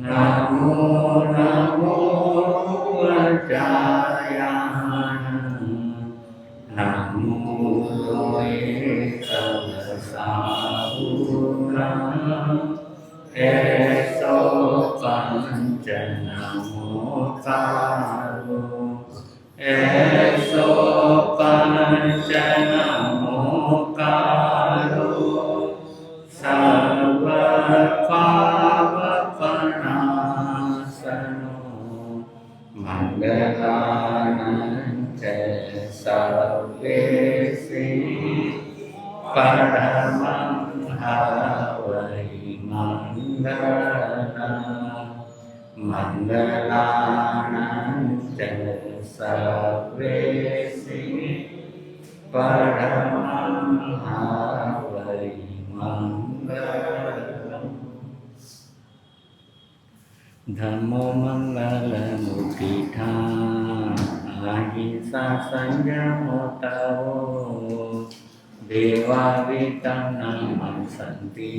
नमो नमो वज्रायान नमो एकवसाहुना ऐसो पंच नमोकारो ऐसो पंच नमोकारो सर्व पावपनासनो मंगलानंच सर्वेशि परमं हवै मंगलानंच सर्वेशि परमं हवै मंगलम्। धम्मो मंगलमुत्तिठा अहिंसा संयमो तवो देवावितं नमस्सन्ति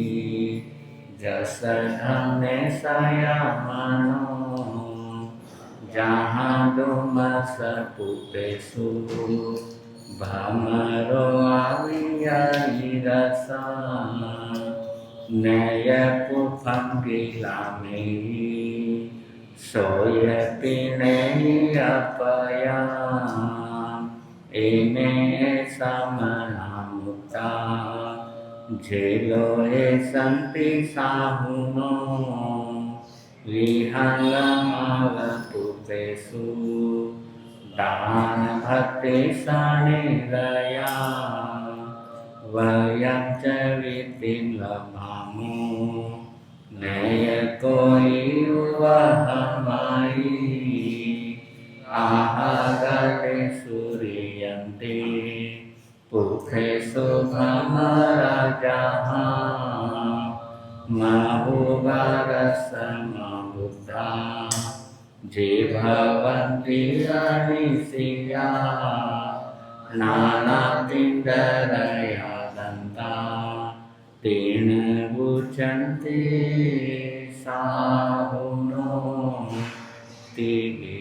जस धम्मे संयमनो जहाँ दुमस पुतेषु भमरो अवियरसा नय पुफंगिलामे सोयपि नयपया एने समनामुक्ता झेलोए संति साहुनो विहंगमलपुपेषु दान भक्ति सनिलया वयं च वित्तिं लभामो नय कोई वहमायि आहगते सूर्यन्ते पुखेषु भमरजः महुवरसमबुद्धा जे भवन्ति अनिशिया नानापिण्डरया दन्ता तेन बुचन्ते साहुनो तिगे।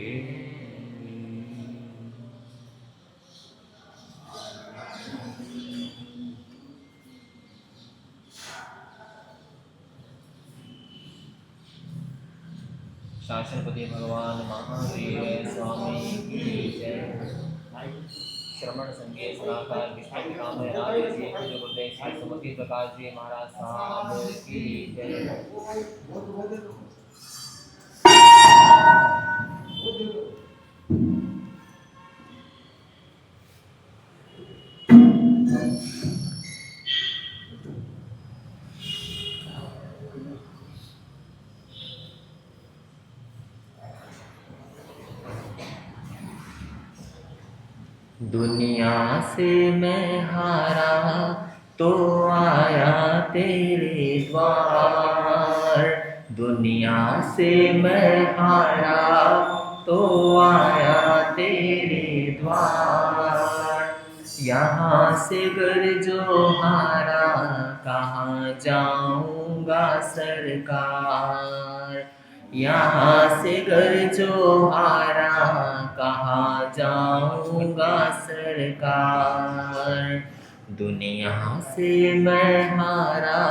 शासनपति भगवान महावीर स्वामी की जय। श्रवण संगीत सलाहकार विष्णु पितामह आदि जी पूज्य गुरुदेव श्री सुमति प्रकाश जी महाराज साहब की जय। दुनिया से मैं हारा तो आया तेरे द्वार। दुनिया से मैं हारा तो आया तेरे द्वार। यहाँ से गर जो हारा कहाँ जाऊँगा सरकार। यहाँ से गर जो हारा कहाँ जाऊँगा सरकार। दुनिया से मैं हारा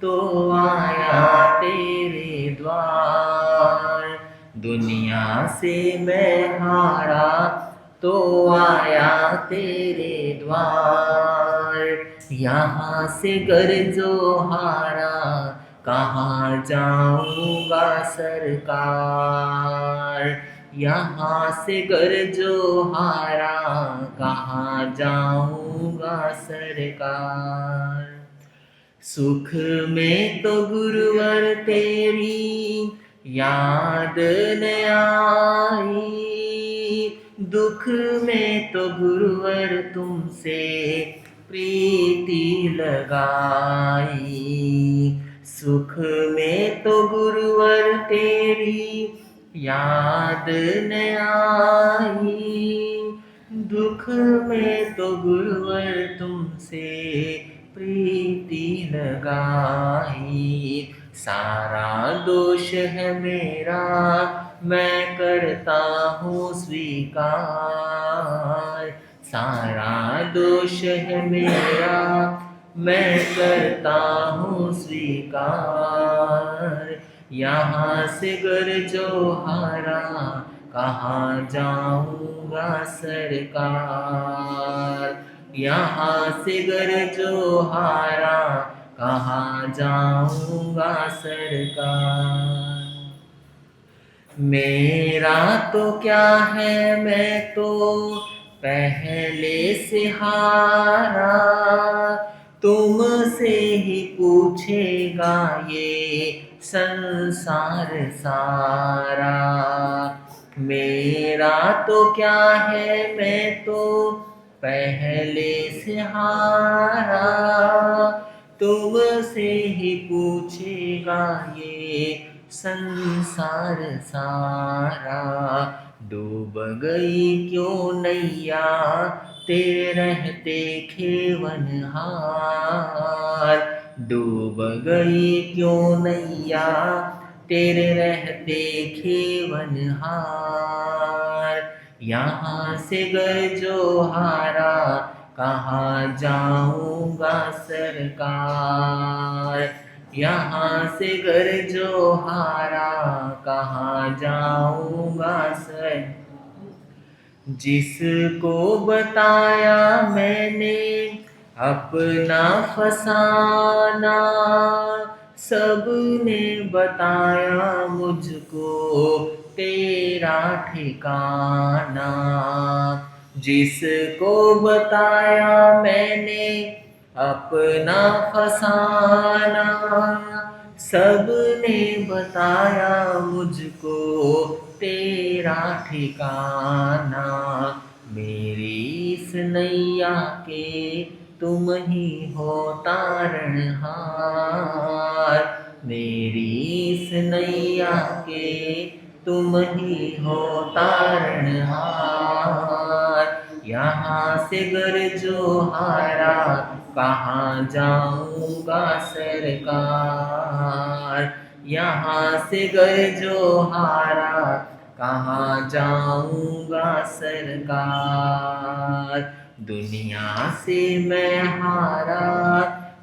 तो आया तेरे द्वार। दुनिया से मैं हारा तो आया तेरे द्वार। यहाँ से गर जो हारा कहाँ जाऊँगा सरकार। यहाँ से गर जो हारा कहाँ जाऊँगा सरकार। सुख में तो गुरुवर तेरी याद न आई। दुख में तो गुरुवर तुमसे प्रीति लगाई। सुख में तो गुरुवर तेरी याद न आई। दुख में तो गुरुवर तुमसे प्रीति लगाई। सारा दोष है मेरा, मैं करता हूँ स्वीकार। सारा दोष है मेरा, मैं करता हूँ स्वीकार। यहाँ से गर जो हारा, कहाँ जाऊँगा सरकार। यहाँ से गर जो हारा, कहाँ जाऊँगा सरकार। मेरा तो क्या है, मैं तो पहले से हारा, तुमसे ही पूछेगा ये संसार सारा। मेरा तो क्या है, मैं तो पहले से हारा, तुमसे ही पूछेगा ये संसार सारा। डूब गई क्यों नैया, तेरे रहते खेवनहार। डूब गई क्यों नैया, तेरे रहते खेवनहार। यहाँ से गर जो हारा, कहाँ जाऊँगा सरकार। यहाँ से गर जो हारा, कहाँ जाऊँगा सर। जिसको बताया मैंने अपना फसाना, सबने बताया मुझको तेरा ठिकाना। जिसको बताया मैंने अपना फसाना, सबने बताया मुझको तेरा ठिकाना। मेरी इस नैया के तुम ही हो तारणहार। मेरी इस नैया के तुम ही हो तारणहार। यहाँ से गर जो हारा, कहाँ जाऊँगा सरकार। यहाँ से गर जो हारा, कहाँ जाऊँगा सरकार। दुनिया से मैं हारा,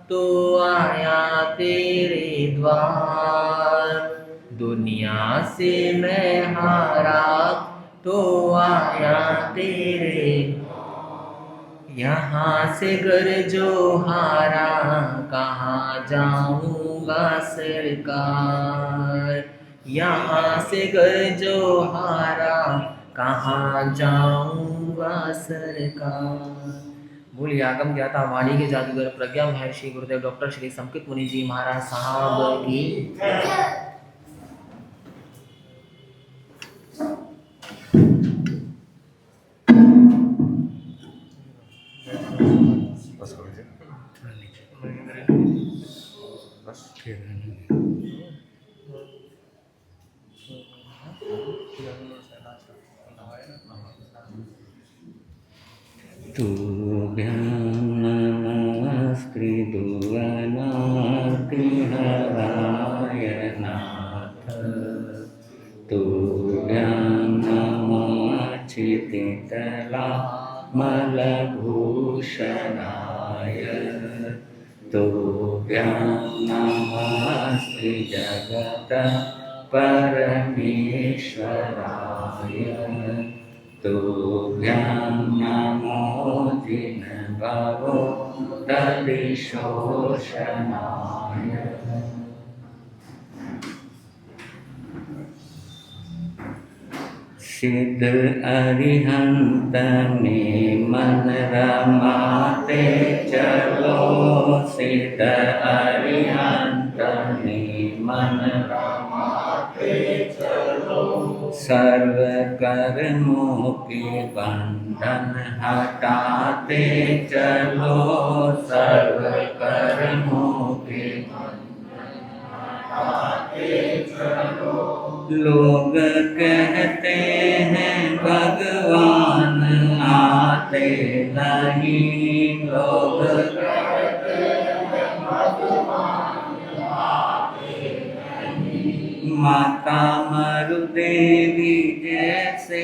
तो आया तेरे द्वार। दुनिया से मैं हारा, तो आया तेरे। यहाँ से गर जो हारा, कहाँ जाऊँगा सरकार। यहाँ से गर जो हारा, कहाँ जाऊँगा सरकार। बोलिए आगम ज्ञाता वाणी के जादूगर प्रज्ञा महर्षि गुरुदेव डॉक्टर श्री संकित मुनि जी महाराज साहब की। तुभ्यंनमस्कृदुवनातिहराय नाथ। तुभ्यंनमच्युतितलामलभूषणाय। तुभ्यंनमस्ते जगत परमेश्वराय। तुभ्यं नमो जिनभवो दधिशोषणाय। सिद्ध अरिहंत में मन रमाते चलो। सिद्ध अरिहंत में मन रमाते चलो। सर्व कर्मों के बंधन हटाते चलो। सर्व कर्मों के लोग कहते हैं भगवान आते नहीं। लोग कहते हैं भगवान आते माता मरुदेवी जैसे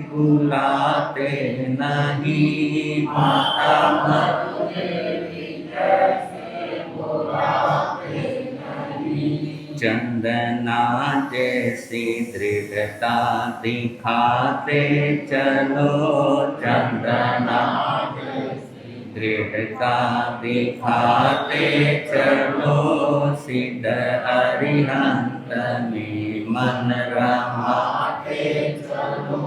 बुलाते नहीं, माता मरुदेवी जैसे बुलाते नहीं। चंदना जैसी दृढ़ता दिखाते चलो, चंदना दृढ़ता दिखाते चलो, सिद्ध अरिहंत में मन रमाते चलो।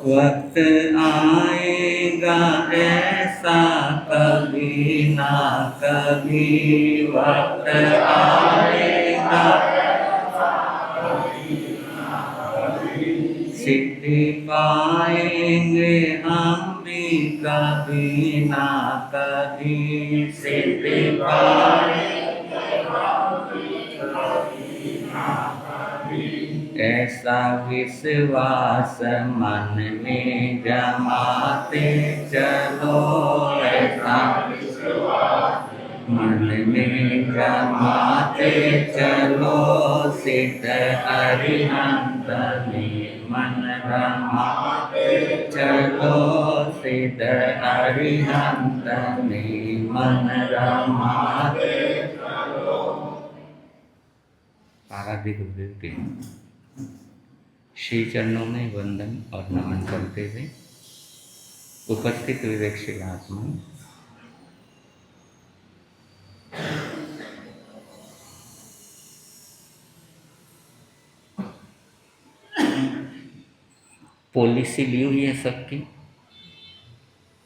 वक्त आएगा ऐसा कभी ना कभी, वक्त आएगा सिद्धि पाएंगे हम भी कभी ना कभी, सिद्धि पाएंगे हम भी कभी ना कभी। ऐसा विश्वास मन में जमाते चलो, ऐसा विश्वास मन में जमाते चलो, सिद्ध अरिहंत में मन रमाते चलो, सिद्ध अरिहंत में मन रमाते चलो। आराध्य गुरुदेव के श्री चरणों में वंदन और नमन करते हुए उपस्थित विवेकशील आत्मा पॉलिसी ली हुई है सबकी,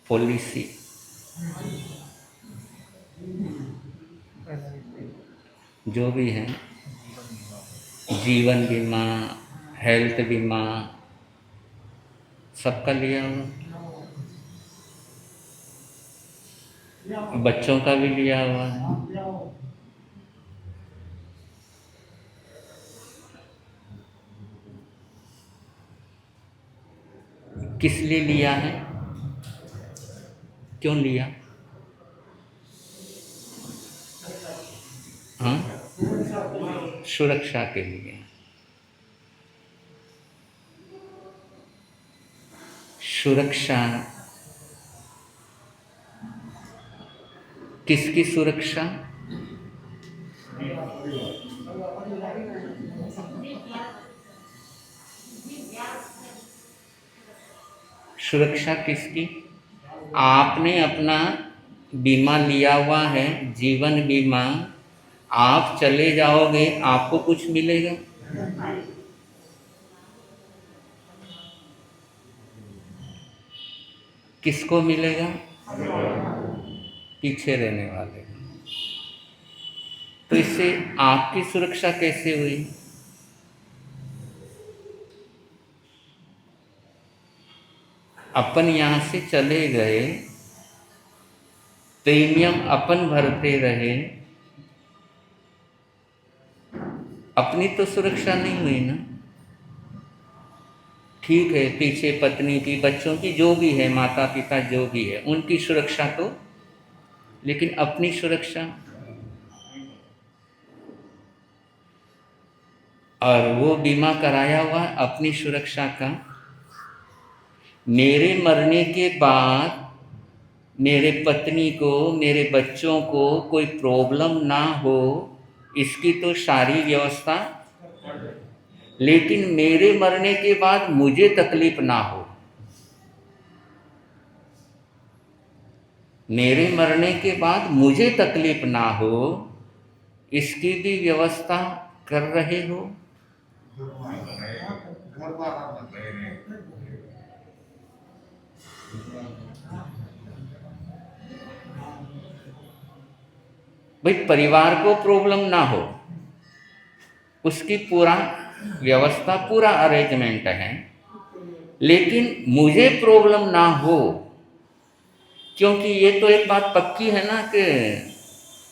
पॉलिसी जो भी है, जीवन बीमा, हेल्थ बीमा, सबका लिया हुआ, बच्चों का भी लिया हुआ है। किस लिए लिया है, क्यों लिया? हाँ, सुरक्षा के लिए। सुरक्षा, किसकी सुरक्षा? सुरक्षा किसकी? आपने अपना बीमा लिया हुआ है, जीवन बीमा। आप चले जाओगे, आपको कुछ मिलेगा? किसको मिलेगा? पीछे रहने वाले। तो इससे आपकी सुरक्षा कैसे हुई? अपन यहाँ से चले गए, प्रीमियम अपन भरते रहे, अपनी तो सुरक्षा नहीं हुई ना। ठीक है, पीछे पत्नी की, बच्चों की, जो भी है, माता पिता जो भी है, उनकी सुरक्षा तो, लेकिन अपनी सुरक्षा। और वो बीमा कराया हुआ अपनी सुरक्षा का। मेरे मरने के बाद मेरे पत्नी को, मेरे बच्चों को कोई प्रॉब्लम ना हो, इसकी तो सारी व्यवस्था, लेकिन मेरे मरने के बाद मुझे तकलीफ ना हो, मेरे मरने के बाद मुझे तकलीफ ना हो, इसकी भी व्यवस्था कर रहे हो। भाई, परिवार को प्रॉब्लम ना हो, उसकी पूरा व्यवस्था, पूरा अरेंजमेंट है, लेकिन मुझे प्रॉब्लम ना हो, क्योंकि ये तो एक बात पक्की है ना कि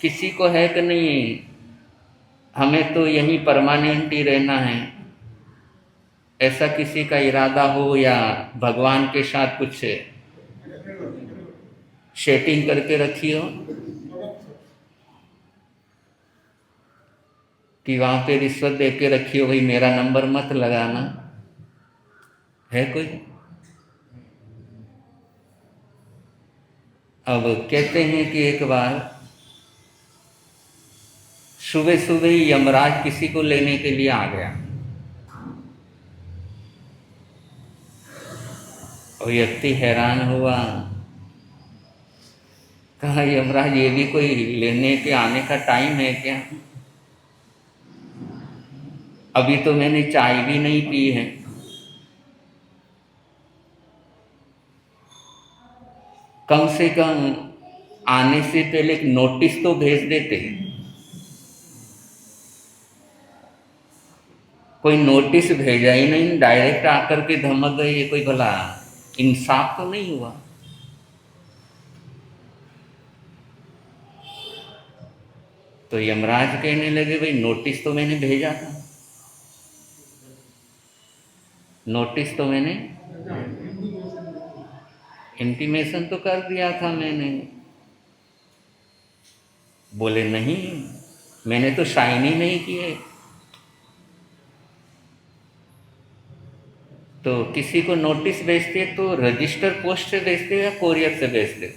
किसी को है कि नहीं, हमें तो यहीं परमानेंट ही रहना है, ऐसा किसी का इरादा हो या भगवान के साथ कुछ सेटिंग करके रखी हो, कि वहाँ पे रिश्वत दे के रखी हो, भाई मेरा नंबर मत लगाना, है कोई? अब कहते हैं कि एक बार सुबह सुबह ही यमराज किसी को लेने के लिए आ गया, और व्यक्ति हैरान हुआ, कहा यमराज ये भी कोई लेने के आने का टाइम है क्या? अभी तो मैंने चाय भी नहीं पी है। कम से कम आने से पहले एक नोटिस तो भेज देते। कोई नोटिस भेजा ही नहीं, डायरेक्ट आकर के धमक गए, ये कोई भला इंसाफ तो नहीं हुआ। तो यमराज कहने लगे, भाई नोटिस तो मैंने भेजा था, नोटिस तो मैंने इंटीमेशन तो कर दिया था मैंने। बोले नहीं, मैंने तो साइन ही नहीं किए। तो किसी को नोटिस भेजते तो रजिस्टर पोस्ट से भेजते या कोरियर से भेजते?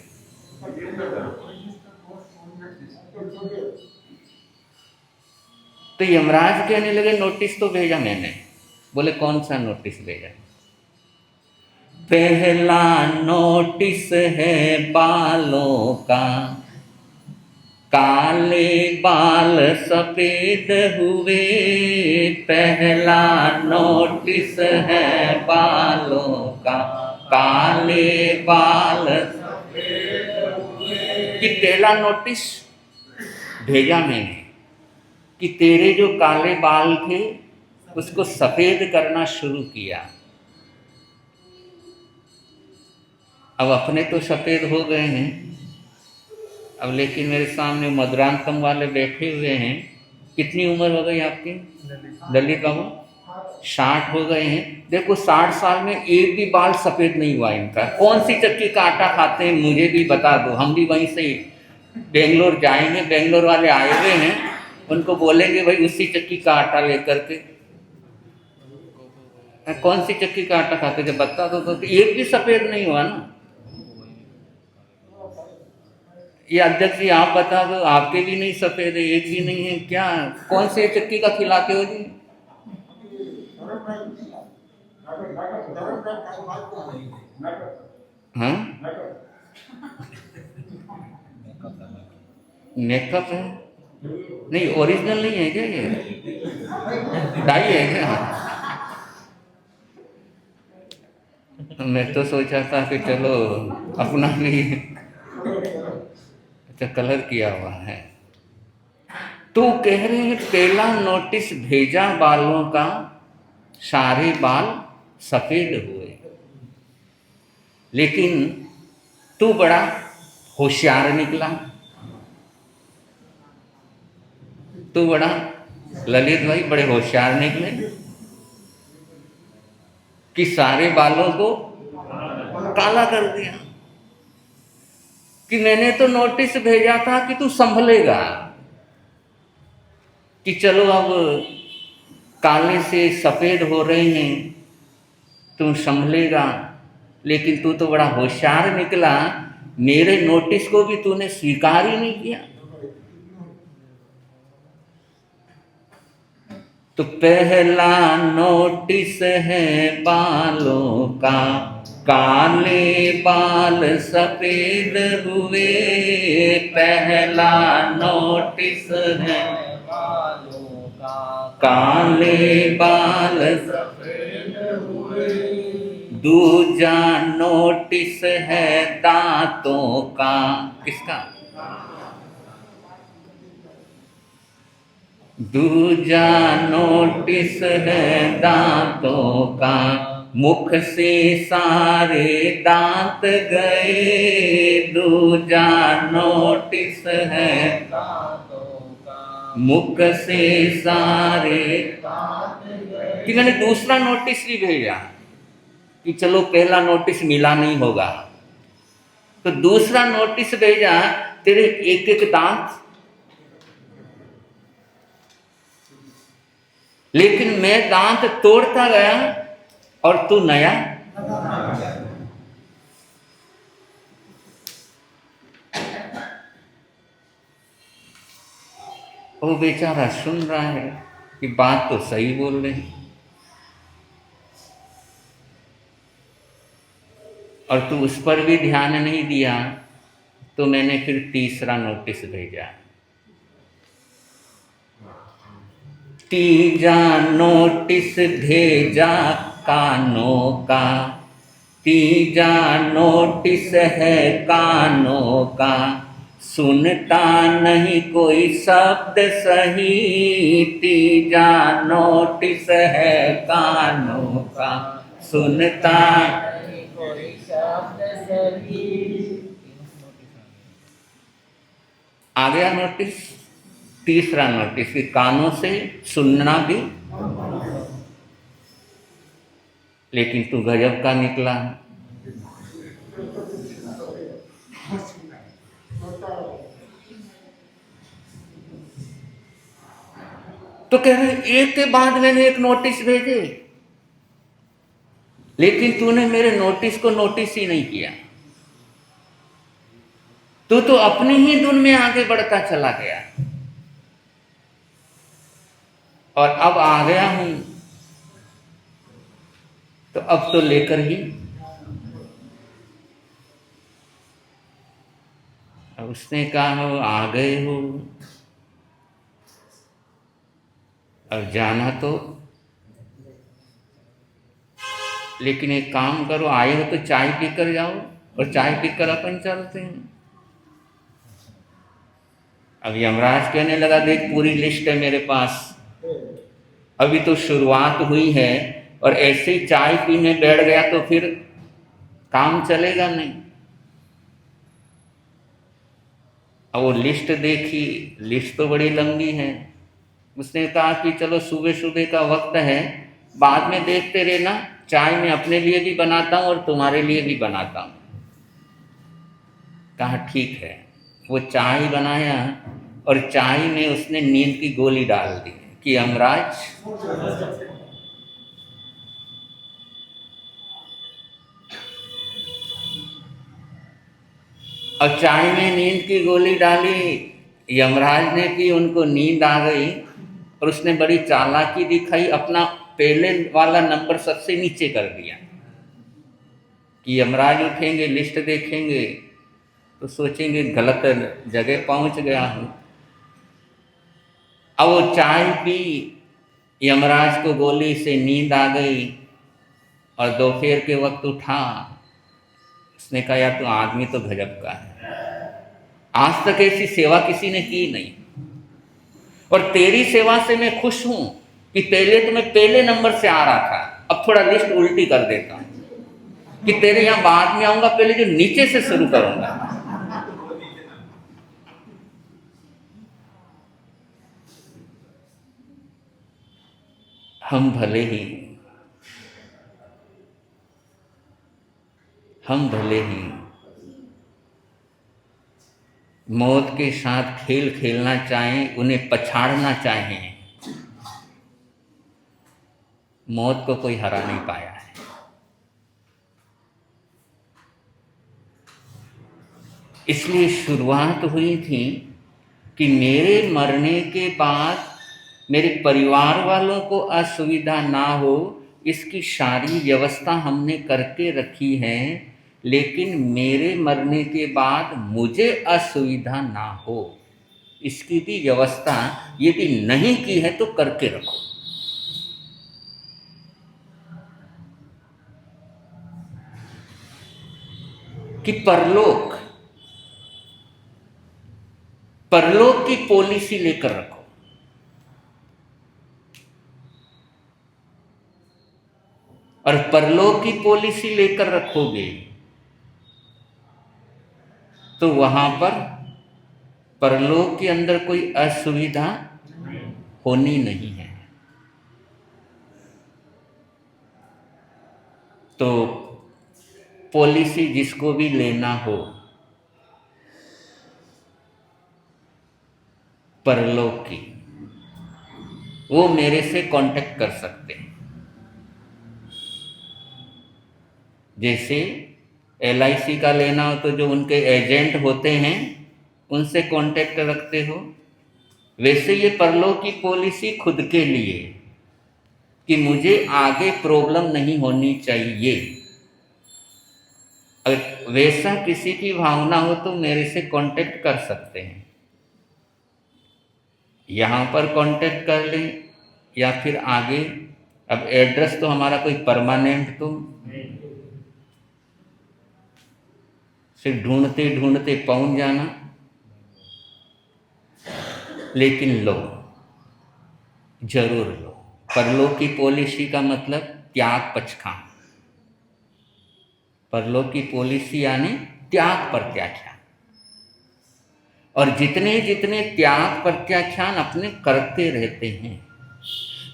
तो यमराज कहने लगे नोटिस तो भेजा मैंने। बोले कौन सा नोटिस भेजा? पहला नोटिस है बालों का, काले बाल सफेद हुए। पहला नोटिस है बालों का, काले बाल सफेद हुए। कि पहला नोटिस भेजा मैंने कि तेरे जो काले बाल थे उसको सफेद करना शुरू किया। अब अपने तो सफेद हो गए हैं, अब लेकिन मेरे सामने मधुरांतम वाले बैठे हुए हैं। कितनी उम्र हो गई आपकी ललित बाबू? 60 हो गए हैं। देखो 60 साल में एक भी बाल सफेद नहीं हुआ इनका। कौन सी चक्की का आटा खाते हैं मुझे भी बता दो, हम भी वहीं से बेंगलोर जाएंगे। बेंगलोर वाले आए हुए हैं, उनको बोलेंगे भाई उसी चक्की का आटा लेकर के। कौन सी चक्की का आटा खाते थे बता दो तो एक भी सफेद नहीं हुआ ना। ये अध्यक्ष जी आप बता दो, आपके भी नहीं सफेद है, एक भी नहीं है क्या? कौन से चक्की का खिलाते हो जी? हाँ मेकअप है? नहीं ओरिजिनल नहीं है क्या ये? डाई है क्या? मैं तो सोचा था कि चलो अपना भी अच्छा कलर किया हुआ है। तो कह रहे हैं पहला नोटिस भेजा बालों का, सारे बाल सफेद हुए। लेकिन तू बड़ा होशियार निकला, तू बड़ा ललित भाई बड़े होशियार निकले कि सारे बालों को काला कर दिया। कि मैंने तो नोटिस भेजा था कि तू संभलेगा, कि चलो अब काले से सफेद हो रहे हैं, तू संभलेगा। लेकिन तू तो बड़ा होशियार निकला, मेरे नोटिस को भी तूने स्वीकार ही नहीं किया। तो पहला नोटिस है बालों का, काले बाल सफेद हुए। पहला नोटिस है बालों का, काले बाल सफेद हुए। दूजा नोटिस है दांतों का। किसका? दूजा नोटिस है दांतों का, मुख से सारे दांत गए। दूजा नोटिस है दांतों का, मुख से सारे दांत गए। कि मैंने दूसरा नोटिस भी भेजा कि चलो पहला नोटिस मिला नहीं होगा, तो दूसरा नोटिस भेजा तेरे एक एक दांत लेकिन मैं दांत तोड़ता गया और तू नया। वो बेचारा सुन रहा है कि बात तो सही बोल रहे हैं, और तू उस पर भी ध्यान नहीं दिया, तो मैंने फिर तीसरा नोटिस भेजा। तीजा नोटिस भेजा कानों का, तीजा नोटिस है कानों का, सुनता नहीं कोई शब्द सही। तीजा नोटिस है कानों का, सुनता नहीं कोई शब्द सही। आ गया नोटिस। तीसरा नोटिस कि कानों से सुनना भी, लेकिन तू गजब का निकला। तो कह रहे एक के बाद मैंने एक नोटिस भेजे, लेकिन तूने मेरे नोटिस को नोटिस ही नहीं किया। तू तो अपनी ही धुन में आगे बढ़ता चला गया, और अब आ गया हूं तो अब तो लेकर ही। अब उसने कहा हो आ गए हो, अब जाना तो, लेकिन एक काम करो, आए हो तो चाय पीकर जाओ, और चाय पीकर अपन चलते हैं। अब यमराज कहने लगा देख पूरी लिस्ट है मेरे पास, अभी तो शुरुआत हुई है, और ऐसे ही चाय पीने बैठ गया तो फिर काम चलेगा नहीं। अब वो लिस्ट देखी, लिस्ट तो बड़ी लंबी है। उसने कहा कि चलो सुबह सुबह का वक्त है, बाद में देखते रहना, चाय मैं अपने लिए भी बनाता हूँ और तुम्हारे लिए भी बनाता हूँ। कहा ठीक है। वो चाय बनाया, और चाय में उसने नींद की गोली डाल दी कि यमराज और चाय में नींद की गोली डाली। यमराज ने भी, उनको नींद आ गई, और उसने बड़ी चालाकी दिखाई, अपना पहले वाला नंबर सबसे नीचे कर दिया कि यमराज उठेंगे, लिस्ट देखेंगे तो सोचेंगे गलत जगह पहुंच गया हूं। अब वो चाय पी, यमराज को गोली से नींद आ गई, और दोपहर के वक्त उठा। उसने कहा यार तू आदमी तो गजब का है, आज तक ऐसी सेवा किसी ने की नहीं, और तेरी सेवा से मैं खुश हूं कि पहले तो मैं पहले नंबर से आ रहा था, अब थोड़ा लिस्ट उल्टी कर देता हूं कि तेरे यहां बाद में आऊंगा, पहले जो नीचे से शुरू करूंगा। हम भले ही मौत के साथ खेल खेलना चाहें, उन्हें पछाड़ना चाहें, मौत को कोई हरा नहीं पाया है। इसलिए शुरुआत हुई थी कि मेरे मरने के बाद मेरे परिवार वालों को असुविधा ना हो, इसकी सारी व्यवस्था हमने करके रखी है, लेकिन मेरे मरने के बाद मुझे असुविधा ना हो, इसकी भी व्यवस्था यदि नहीं की है तो करके रखो। कि परलोक की पॉलिसी लेकर रखो। और परलोक की पॉलिसी लेकर रखोगे तो वहां पर परलोक के अंदर कोई असुविधा होनी नहीं है। तो पॉलिसी जिसको भी लेना हो परलोक की, वो मेरे से कांटेक्ट कर सकते हैं। जैसे LIC का लेना हो तो जो उनके एजेंट होते हैं उनसे कांटेक्ट रखते हो, वैसे ये परलोक की पॉलिसी खुद के लिए कि मुझे आगे प्रॉब्लम नहीं होनी चाहिए। अगर वैसा किसी की भावना हो तो मेरे से कांटेक्ट कर सकते हैं, यहाँ पर कांटेक्ट कर लें या फिर आगे। अब एड्रेस तो हमारा कोई परमानेंट तो सिर्फ ढूंढते ढूंढते पहुंच जाना, लेकिन लो, जरूर लो। परलोक की पॉलिसी का मतलब त्याग पचखान। परलोक की पॉलिसी यानी त्याग प्रत्याख्यान। और जितने जितने त्याग प्रत्याख्यान अपने करते रहते हैं,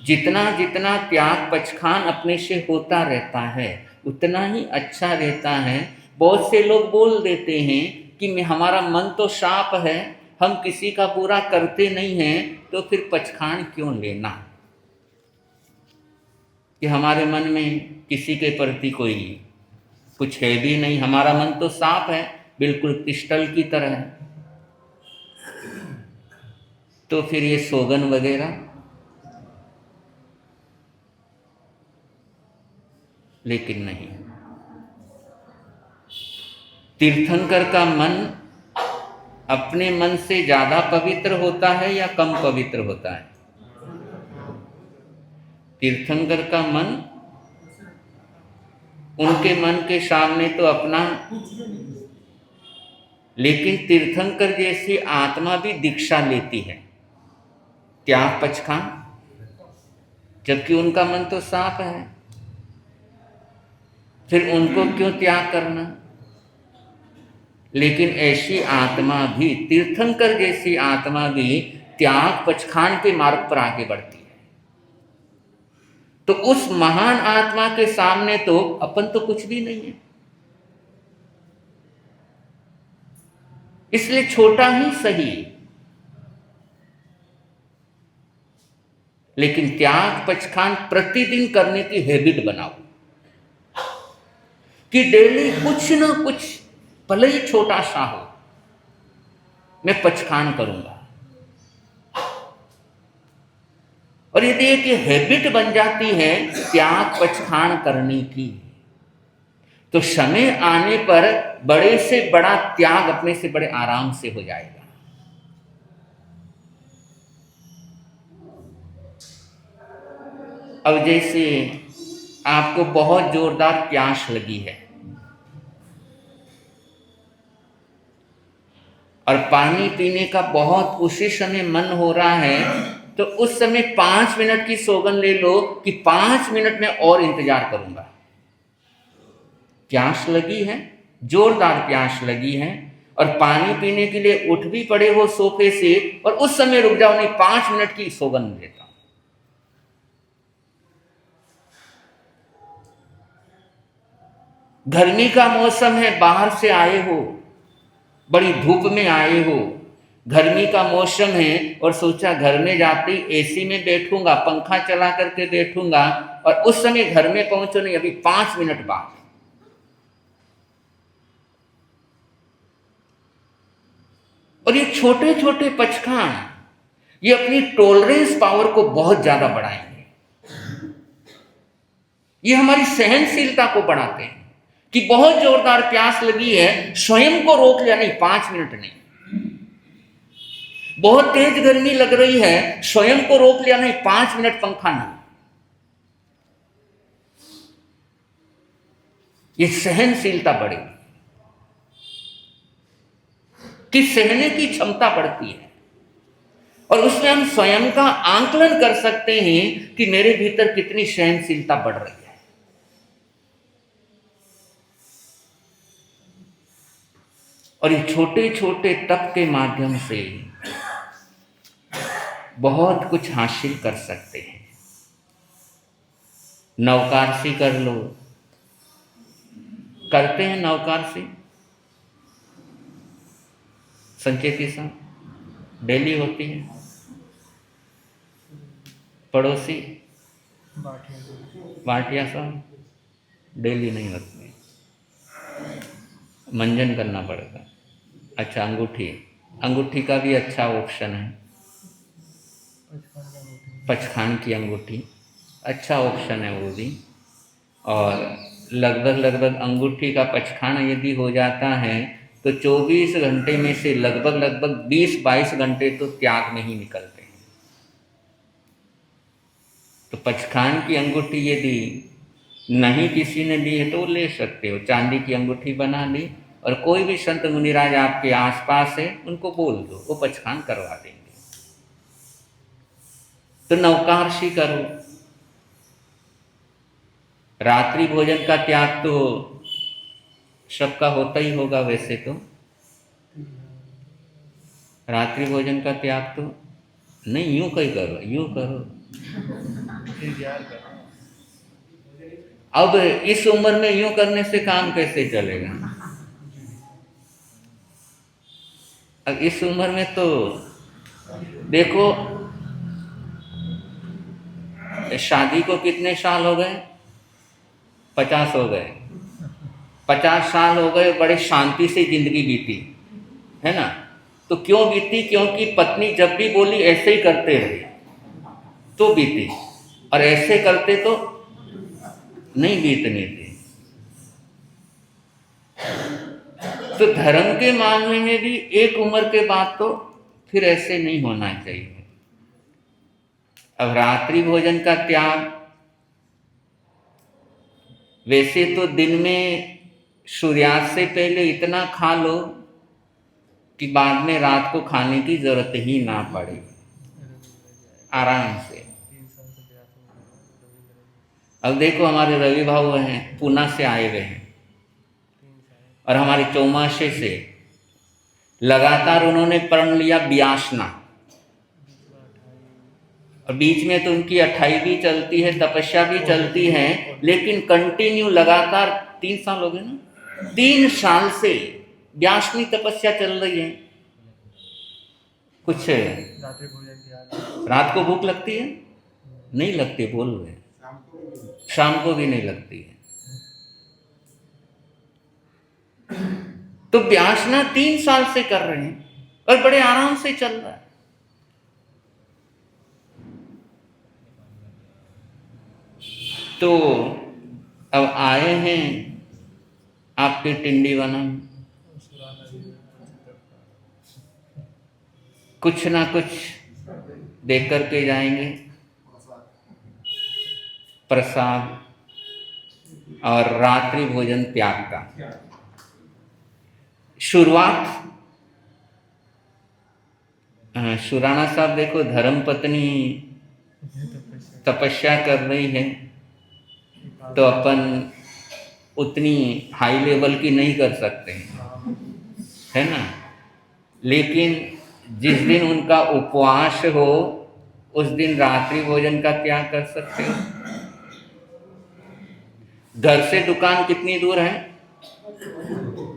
जितना जितना त्याग पचखान अपने से होता रहता है, उतना ही अच्छा रहता है। बहुत से लोग बोल देते हैं कि हमारा मन तो साफ है, हम किसी का बुरा करते नहीं हैं, तो फिर पचखान क्यों लेना, कि हमारे मन में किसी के प्रति कोई कुछ है भी नहीं, हमारा मन तो साफ है, बिल्कुल क्रिस्टल की तरह है। तो फिर ये सोगन वगैरह, लेकिन नहीं। तीर्थंकर का मन अपने मन से ज्यादा पवित्र होता है या कम पवित्र होता है? तीर्थंकर का मन उनके मन के सामने तो अपना, लेकिन तीर्थंकर जैसी आत्मा भी दीक्षा लेती है त्याग पचखान, जबकि उनका मन तो साफ है। फिर उनको क्यों त्याग करना? लेकिन ऐसी आत्मा भी, तीर्थंकर जैसी आत्मा भी त्याग पचखान के मार्ग पर आगे बढ़ती है। तो उस महान आत्मा के सामने तो अपन तो कुछ भी नहीं है, इसलिए छोटा ही सही, लेकिन त्याग पचखान प्रतिदिन करने की हैबिट बनाओ कि डेली कुछ ना कुछ, भले ही छोटा सा हो, मैं पचखान करूंगा। और यदि एक हैबिट बन जाती है त्याग पचखान करने की, तो समय आने पर बड़े से बड़ा त्याग अपने से बड़े आराम से हो जाएगा। अब जैसे आपको बहुत जोरदार प्यास लगी है और पानी पीने का बहुत उसी समय मन हो रहा है, तो उस समय 5 मिनट की सौगंध ले लो कि 5 मिनट में और इंतजार करूंगा। प्यास लगी है, जोरदार प्यास लगी है, और पानी पीने के लिए उठ भी पड़े हो सोफे से, और उस समय रुक जाओ, नहीं 5 मिनट की सौगंध लेता हूं। गर्मी का मौसम है, बाहर से आए हो, बड़ी धूप में आए हो, गर्मी का मौसम है, और सोचा घर में जाते ही AC में बैठूंगा, पंखा चला करके बैठूंगा, और उस समय घर में पहुंचो नहीं, अभी 5 मिनट बाद। और ये छोटे छोटे पचखान ये अपनी टॉलरेंस पावर को बहुत ज्यादा बढ़ाएंगे, ये हमारी सहनशीलता को बढ़ाते हैं कि बहुत जोरदार प्यास लगी है, स्वयं को रोक लिया, नहीं 5 मिनट नहीं। बहुत तेज गर्मी लग रही है, स्वयं को रोक लिया, नहीं 5 मिनट पंखा नहीं। ये सहनशीलता बढ़ेगी कि सहने की क्षमता बढ़ती है, और उसमें हम स्वयं का आंकलन कर सकते हैं कि मेरे भीतर कितनी सहनशीलता बढ़ रही है। और ये छोटे छोटे तप के माध्यम से बहुत कुछ हासिल कर सकते हैं। नवकारसी कर लो, करते हैं नवकारसी, संचेती सा डेली होती है, पड़ोसी बाटिया सब डेली नहीं होती, मंजन करना पड़ेगा। अच्छा, अंगूठी, अंगूठी का भी अच्छा ऑप्शन है, पचखान की अंगूठी अच्छा ऑप्शन है वो भी। और लगभग अंगूठी का पचखान यदि हो जाता है तो 24 घंटे में से लगभग 20-22 घंटे तो त्याग में ही निकलते हैं। तो पचखान की अंगूठी यदि नहीं किसी ने ली है तो ले सकते हो, चांदी की अंगूठी बना ली, और कोई भी संत मुनिराज आपके आसपास है उनको बोल दो, वो पचखान करवा देंगे। तो नवकार्षी करो। रात्रि भोजन का त्याग तो सबका होता ही होगा वैसे तो, रात्रि भोजन का त्याग तो नहीं, यूं कहीं करो, यूं करो। अब इस उम्र में यूं करने से काम कैसे चलेगा? अब इस उम्र में तो देखो, शादी को कितने साल हो गए? 50 हो गए। 50 साल हो गए, बड़े शांति से जिंदगी बीती है ना। तो क्यों बीती? क्योंकि पत्नी जब भी बोली ऐसे ही करते रहे तो बीती, और ऐसे करते तो नहीं बीतने दी। तो धर्म के मामले में भी एक उम्र के बाद तो फिर ऐसे नहीं होना चाहिए। अब रात्रि भोजन का त्याग, वैसे तो दिन में सूर्यास्त से पहले इतना खा लो कि बाद में रात को खाने की जरूरत ही ना पड़े, आराम से। अब देखो, हमारे रवि भाऊ हैं, पूना से आए हुए हैं, और हमारे चौमासे से लगातार उन्होंने प्रण लिया व्यासना, और बीच में तो उनकी 28 भी चलती है, तपस्या भी चलती है, लेकिन कंटिन्यू लगातार 3 साल हो गए ना, 3 साल से व्यासनी तपस्या चल रही है। कुछ रात को भूख लगती है? नहीं लगती, बोल रहे, शाम को भी नहीं लगती है। तो व्यासना 3 साल से कर रहे हैं और बड़े आराम से चल रहा है। तो अब आए हैं आपके टिंडीवना में, कुछ ना कुछ देख करके जाएंगे, प्रसाद और रात्रि भोजन त्याग का शुरुआत। सुराना साहब देखो, धर्म पत्नी तपस्या कर रही है तो अपन उतनी हाई लेवल की नहीं कर सकते है ना, लेकिन जिस दिन उनका उपवास हो उस दिन रात्रि भोजन का त्याग कर सकते हो। घर से दुकान कितनी दूर है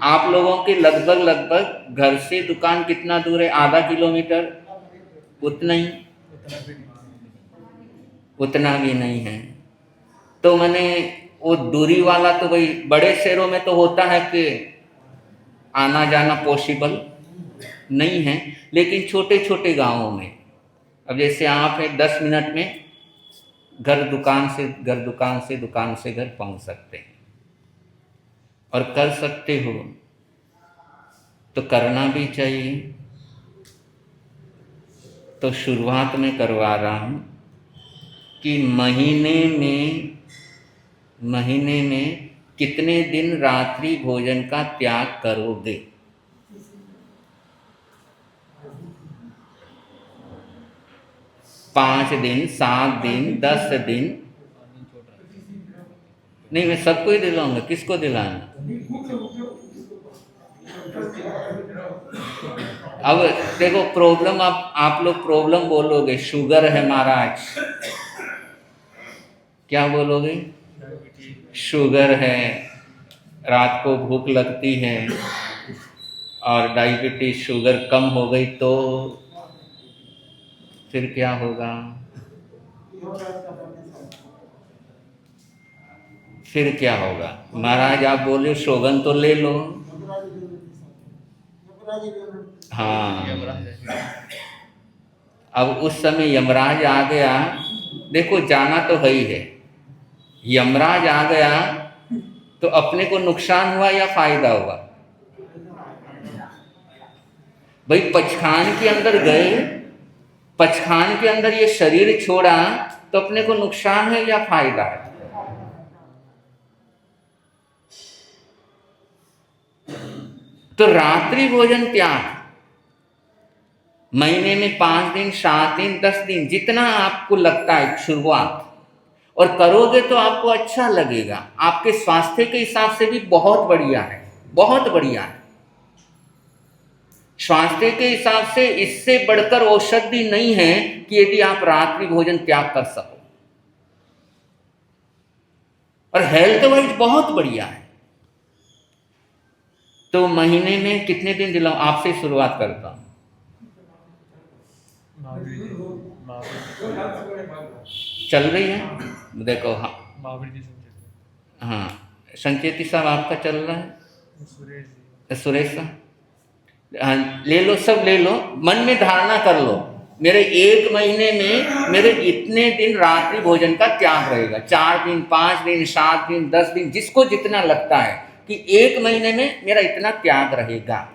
आप लोगों के? लगभग घर से दुकान कितना दूर है? आधा किलोमीटर? उतना ही, उतना भी नहीं है। तो मैंने वो दूरी वाला तो भाई बड़े शहरों में तो होता है कि आना जाना पॉसिबल नहीं है, लेकिन छोटे छोटे गांवों में, अब जैसे आप है 10 मिनट में घर दुकान से घर पहुंच सकते हैं और कर सकते हो तो करना भी चाहिए। तो शुरुआत में करवा रहा हूँ कि महीने में कितने दिन रात्रि भोजन का त्याग करोगे? पाँच दिन, 7 दिन, 10 दिन? नहीं, मैं सबको ही दिलाऊंगा, किसको दिलाना? अब देखो, प्रॉब्लम आप लोग प्रॉब्लम बोलोगे, शुगर है महाराज, क्या बोलोगे? शुगर है, रात को भूख लगती है, और डायबिटीज शुगर कम हो गई तो फिर क्या होगा? फिर क्या होगा? महाराज आप बोले सौगंध तो ले लो। हाँ, अब उस समय यमराज आ गया, देखो जाना तो है ही है। यमराज आ गया तो अपने को नुकसान हुआ या फायदा हुआ? भाई पचखान के अंदर गए, पचखान के अंदर ये शरीर छोड़ा तो अपने को नुकसान है या फायदा है? तो रात्रि भोजन त्याग महीने में 5 दिन, 7 दिन, 10 दिन, जितना आपको लगता है शुरुआत, और करोगे तो आपको अच्छा लगेगा, आपके स्वास्थ्य के हिसाब से भी बहुत बढ़िया है, बहुत बढ़िया है। स्वास्थ्य के हिसाब से इससे बढ़कर औषधि नहीं है कि यदि आप रात्रि भोजन त्याग कर सको, और हेल्थ वाइज बहुत बढ़िया है। तो महीने में कितने दिन दिलाऊं? आपसे शुरुआत करता हूं। चल रही है, देखो। हाँ हाँ, संचेती साहब आपका चल रहा है, सुरेश साहब। हाँ, ले लो, सब ले लो, मन में धारणा कर लो, मेरे 1 महीने में मेरे इतने दिन रात्रि भोजन का त्याग रहेगा। 4 दिन, 5 दिन, 7 दिन, 10 दिन, जिसको जितना लगता है कि 1 महीने में मेरा इतना त्याग रहेगा।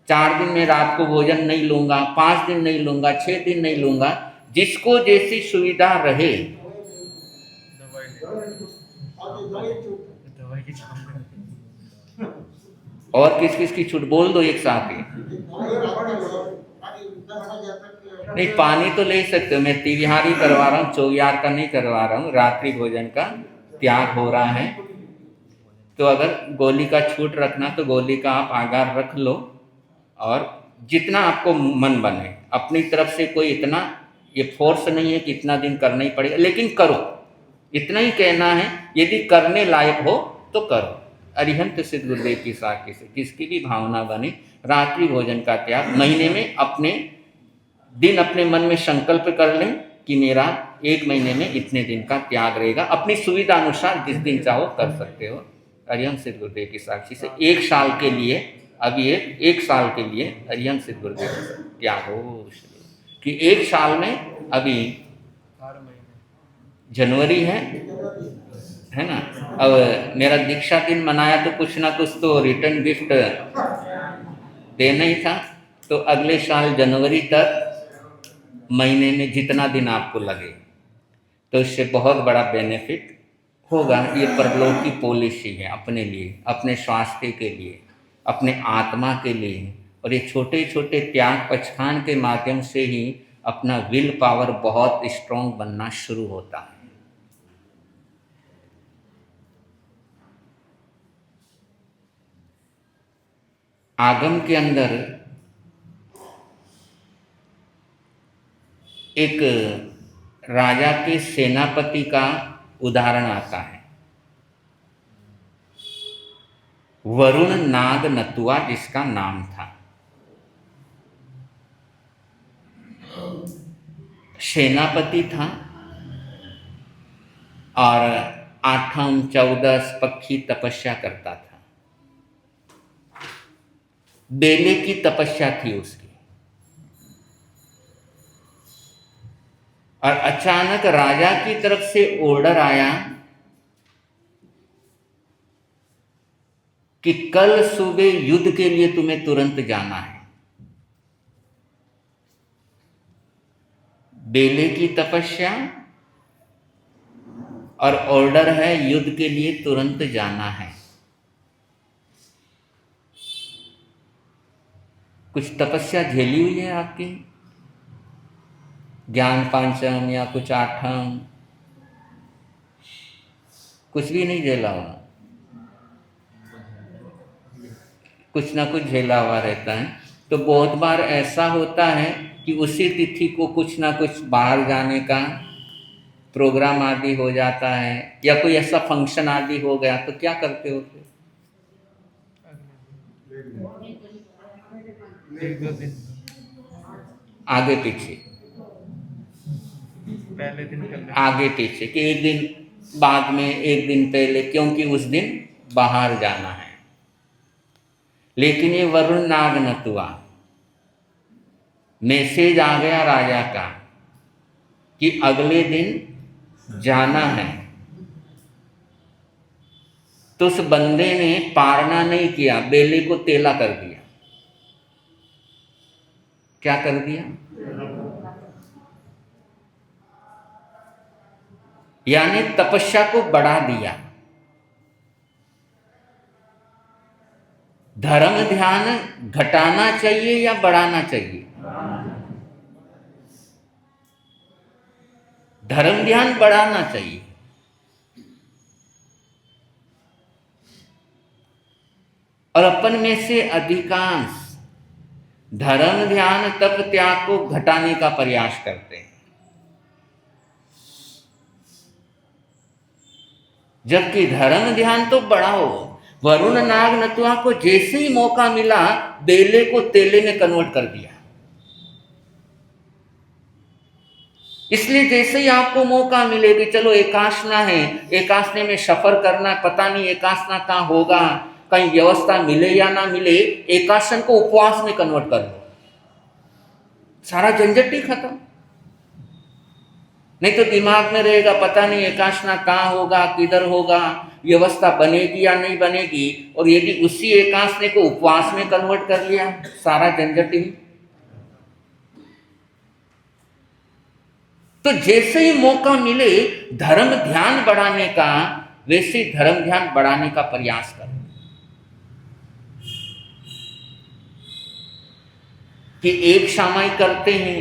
4 दिन में रात को भोजन नहीं लूंगा, 5 दिन नहीं लूंगा, 6 दिन नहीं लूंगा, जिसको जैसी सुविधा रहे। और किस किस की छूट बोल दो एक साथ ही। नहीं, पानी तो ले सकते हो, मैं तिविहार ही करवा रहा हूँ, चौविहार का नहीं करवा रहा हूँ। रात्रि भोजन का त्याग हो रहा है, तो अगर गोली का छूट रखना तो गोली का आप आगार रख लो, और जितना आपको मन बने, अपनी तरफ से कोई इतना ये फोर्स नहीं है कि इतना दिन करना ही पड़ेगा, लेकिन करो, इतना ही कहना है। यदि करने लायक हो तो करो। अरिहंत सिद्ध गुरुदेव की साक्षी से किसकी भी भावना बने, रात्रि भोजन का त्याग महीने में अपने दिन, अपने मन में संकल्प कर लें कि मेरा 1 महीने में इतने दिन का त्याग रहेगा। अपनी सुविधा अनुसार जिस दिन चाहो कर सकते हो। अरिहंत सिद्ध गुरुदेव की साक्षी से 1 साल के लिए, अभी 1 साल के लिए अरिहंत सिद्ध गुरुदेव का त्याग हो कि 1 साल में, अभी जनवरी है ना, अब मेरा दीक्षा दिन मनाया तो कुछ ना कुछ तो रिटर्न गिफ्ट देना ही था। तो अगले साल जनवरी तक महीने में जितना दिन आपको लगे, तो इससे बहुत बड़ा बेनिफिट होगा। ये परलोक की पॉलिसी है अपने लिए, अपने स्वास्थ्य के लिए, अपने आत्मा के लिए। और ये छोटे छोटे त्याग पचखान के माध्यम से ही अपना विल पावर बहुत स्ट्रांग बनना शुरू होता है। आगम के अंदर एक राजा के सेनापति का उदाहरण आता है, वरुण नाग नतुआ जिसका नाम था। सेनापति था और 8 14 पक्षी तपस्या करता था। बेले की तपस्या थी उसकी। और अचानक राजा की तरफ से ऑर्डर आया कि कल सुबह युद्ध के लिए तुम्हें तुरंत जाना है। बेले की तपस्या और ऑर्डर है युद्ध के लिए तुरंत जाना है। कुछ तपस्या झेली हुई है आपकी? ज्ञान पांचम या कुछ आठम, कुछ भी नहीं झेला हुआ? कुछ ना कुछ झेला हुआ रहता है। तो बहुत बार ऐसा होता है कि उसी तिथि को कुछ ना कुछ बाहर जाने का प्रोग्राम आदि हो जाता है, या कोई ऐसा फंक्शन आदि हो गया, तो क्या करते हो फिर? आगे पीछे पहले दिन कर लें। आगे पीछे कि एक दिन बाद में, एक दिन पहले, क्योंकि उस दिन बाहर जाना है। लेकिन ये वरुण नाग नतुआ, मैसेज आ गया राजा का कि अगले दिन जाना है, तो उस बंदे ने पारना नहीं किया, बेले को तेला कर दिया। क्या कर दिया? यानी तपस्या को बढ़ा दिया। धर्म ध्यान घटाना चाहिए या बढ़ाना चाहिए? धर्म ध्यान बढ़ाना चाहिए। और अपन में से अधिकांश धर्म ध्यान तप त्याग को घटाने का प्रयास करते हैं, जबकि धर्म ध्यान तो बढ़ाओ। वरुण नाग नतुआ को जैसे ही मौका मिला, बेले को तेले में कन्वर्ट कर दिया। इसलिए जैसे ही आपको मौका मिले कि चलो एकासना है, एकासने में सफर करना, पता नहीं एकासना कहाँ होगा, कहीं व्यवस्था मिले या ना मिले, एकासन को उपवास में कन्वर्ट कर लो, सारा झंझट ही खत्म। नहीं तो दिमाग में रहेगा पता नहीं एकासना कहाँ होगा, किधर होगा, व्यवस्था बनेगी या नहीं बनेगी, और यदि उसी एकासने को उपवास में कन्वर्ट कर लिया, सारा झंझट ही। तो जैसे ही मौका मिले धर्म ध्यान बढ़ाने का, वैसे ही धर्म ध्यान बढ़ाने का प्रयास करो। कि एक सामायिक करते हैं,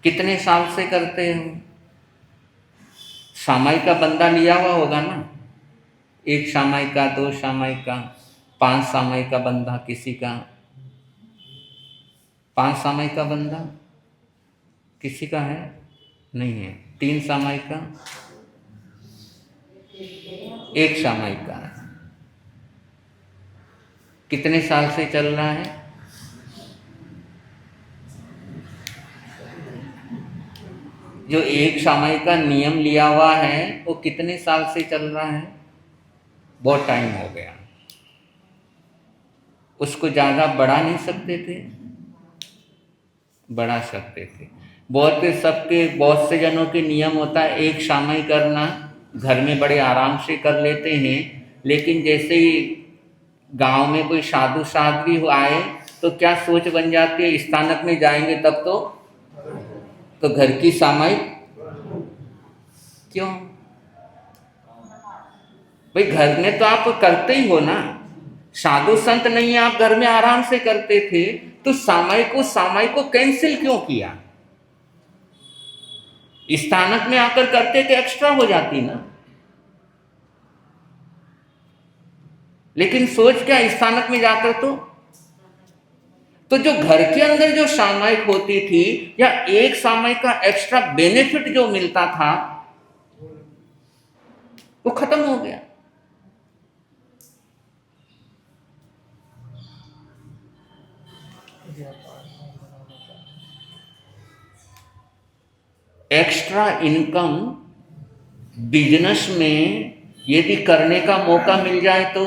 कितने साल से करते हो? सामायिक का बंदा लिया हुआ होगा ना, एक सामायिक का, दो सामायिक का, 5 सामायिक का बंदा किसी का, 5 सामायिक का बंदा किसी का है नहीं है, 3 सामायिक का, 1 सामायिक का। कितने साल से चल रहा है? जो 1 सामायिक का नियम लिया हुआ है वो कितने साल से चल रहा है? बहुत टाइम हो गया। उसको ज़्यादा बढ़ा नहीं सकते थे? बढ़ा सकते थे। बहुत से जनों के नियम होता है 1 सामायिक करना, घर में बड़े आराम से कर लेते हैं, लेकिन जैसे ही गांव में कोई साधु साध्वी आए तो क्या सोच बन जाती है, स्थानक में जाएंगे तब तो घर की सामायिक क्यों? भाई घर में तो आप करते ही हो ना, साधु संत नहीं है, आप घर में आराम से करते थे, तो सामायिक को कैंसिल क्यों किया? स्थानक में आकर करते तो एक्स्ट्रा हो जाती ना। लेकिन सोच क्या, स्थानक में जाकर तो जो घर के अंदर जो सामायिक होती थी, या 1 सामायिक का एक्स्ट्रा बेनिफिट जो मिलता था, वो खत्म हो गया। एक्स्ट्रा इनकम बिजनेस में यदि करने का मौका मिल जाए तो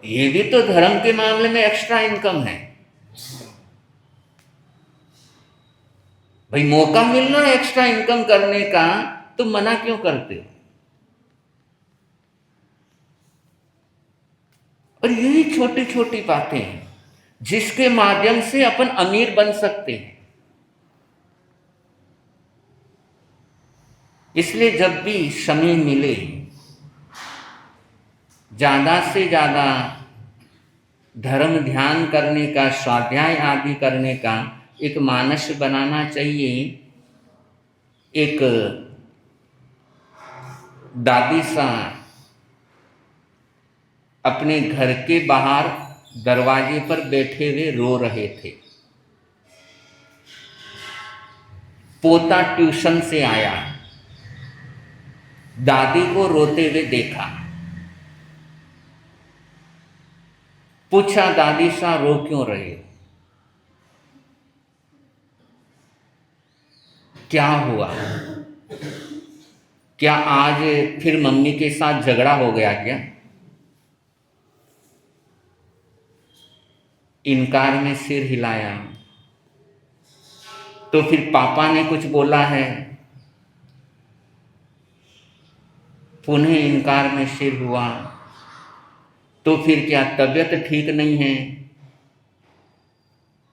ये भी तो धर्म के मामले में एक्स्ट्रा इनकम है। भाई मौका मिल रहा है एक्स्ट्रा इनकम करने का, तो मना क्यों करते हो? और यही छोटी छोटी बातें हैं जिसके माध्यम से अपन अमीर बन सकते हैं। इसलिए जब भी समय मिले, ज़्यादा से ज़्यादा धर्म ध्यान करने का, स्वाध्याय आदि करने का एक मानस बनाना चाहिए। एक दादी सा अपने घर के बाहर दरवाजे पर बैठे हुए रो रहे थे। पोता ट्यूशन से आया, दादी को रोते हुए देखा, पूछा, दादी सा रो क्यों रहे हो? क्या हुआ? क्या आज फिर मम्मी के साथ झगड़ा हो गया क्या? इनकार में सिर हिलाया। तो फिर पापा ने कुछ बोला है? पुनः इनकार में सिर हुआ। तो फिर क्या तबीयत ठीक नहीं है?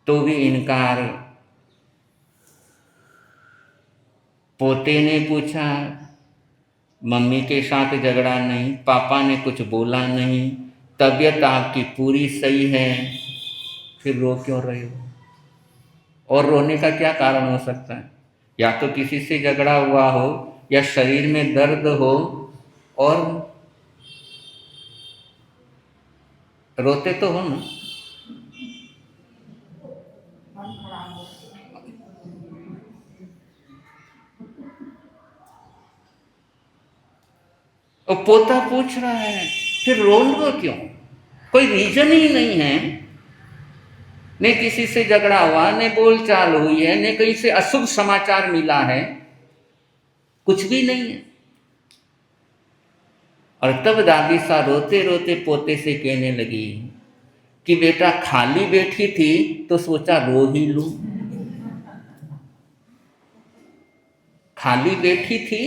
तो भी इनकार। पोते ने पूछा, मम्मी के साथ झगड़ा नहीं, पापा ने कुछ बोला नहीं, तबीयत आपकी पूरी सही है, फिर रो क्यों रहे हो? और रोने का क्या कारण हो सकता है? या तो किसी से झगड़ा हुआ हो, या शरीर में दर्द हो, और रोते तो हो ना। और पोता पूछ रहा है, फिर रो लो क्यों? कोई रीजन ही नहीं है। न किसी से झगड़ा हुआ, न बोलचाल हुई है, न कहीं से अशुभ समाचार मिला है, कुछ भी नहीं है। और तब दादी सा रोते रोते पोते से कहने लगी कि बेटा खाली बैठी थी तो सोचा रो ही लूं। खाली बैठी थी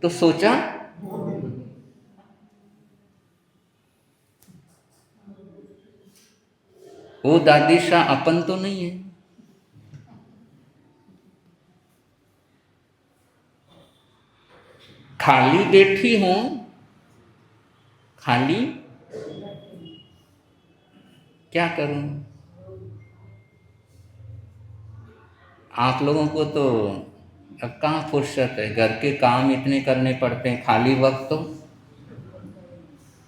तो सोचा। वो दादी सा अपन तो नहीं है। खाली बैठी हूं, खाली क्या करूं? आप लोगों को तो अब कहाँ फुर्सत है, घर के काम इतने करने पड़ते हैं, खाली वक्त तो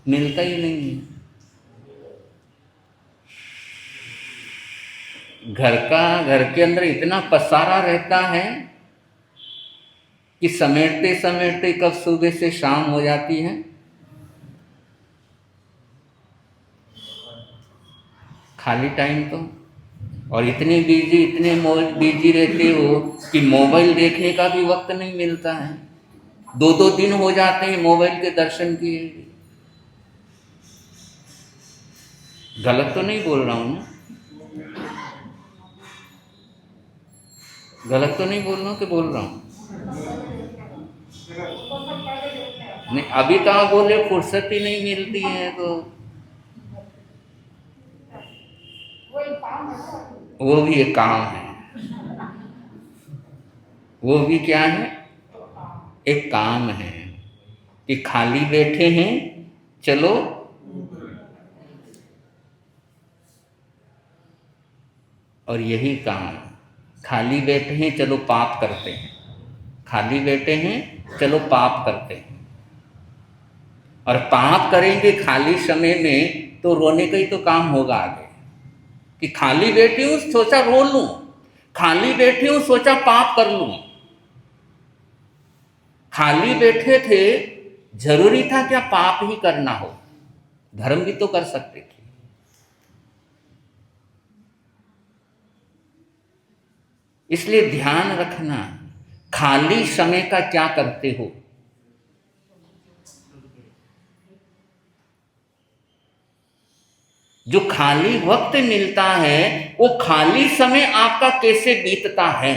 मिलता ही नहीं है। घर के अंदर इतना पसारा रहता है कि समेटते समेटते कब सुबह से शाम हो जाती है। खाली टाइम तो, और इतने बिजी रहते हो कि मोबाइल देखने का भी वक्त नहीं मिलता है। 2-2 दिन हो जाते हैं मोबाइल के दर्शन किए। गलत तो नहीं बोल रहा हूं ना? गलत तो नहीं बोल रहा हूं कि बोल रहा हूं? नहीं, अभी तो आप बोले फुर्सत ही नहीं मिलती है, तो वो भी एक काम है। वो भी क्या है? एक काम है कि खाली बैठे हैं, चलो और यही काम, खाली बैठे हैं चलो पाप करते हैं, खाली बैठे हैं चलो पाप करते हैं। और पाप करेंगे खाली समय में तो रोने का ही तो काम होगा आगे। कि खाली बैठी हूं सोचा रो लूं, खाली बैठी हूं सोचा पाप कर लूं। खाली बैठे थे, जरूरी था क्या पाप ही करना हो? धर्म भी तो कर सकते थे। इसलिए ध्यान रखना, खाली समय का क्या करते हो। जो खाली वक्त मिलता है, वो खाली समय आपका कैसे बीतता है,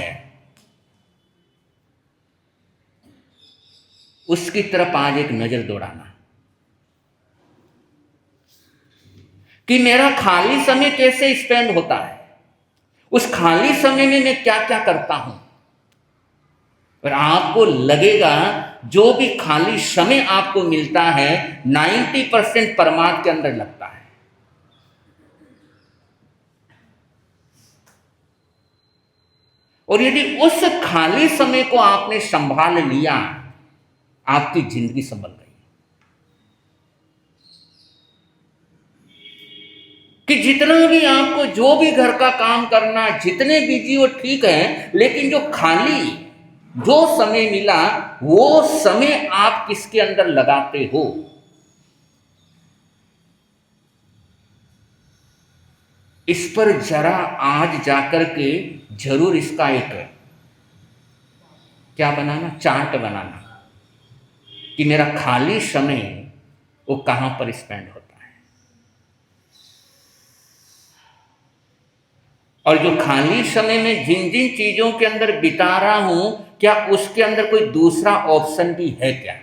उसकी तरफ आज एक नजर दौड़ाना कि मेरा खाली समय कैसे स्पेंड होता है, उस खाली समय में मैं क्या क्या करता हूं। और आपको लगेगा जो भी खाली समय आपको मिलता है 90% परमार्थ के अंदर लगता है। और यदि उस खाली समय को आपने संभाल लिया, आपकी जिंदगी संभल गई। कि जितना भी आपको जो भी घर का काम करना, जितने बिजी हो ठीक है, लेकिन जो खाली जो समय मिला, वो समय आप किसके अंदर लगाते हो। इस पर जरा आज जाकर के जरूर इसका एक क्या बनाना, चार्ट बनाना कि मेरा खाली समय वो कहाँ पर स्पेंड होता है, और जो खाली समय में जिन जिन चीजों के अंदर बिता रहा हूं, क्या उसके अंदर कोई दूसरा ऑप्शन भी है क्या।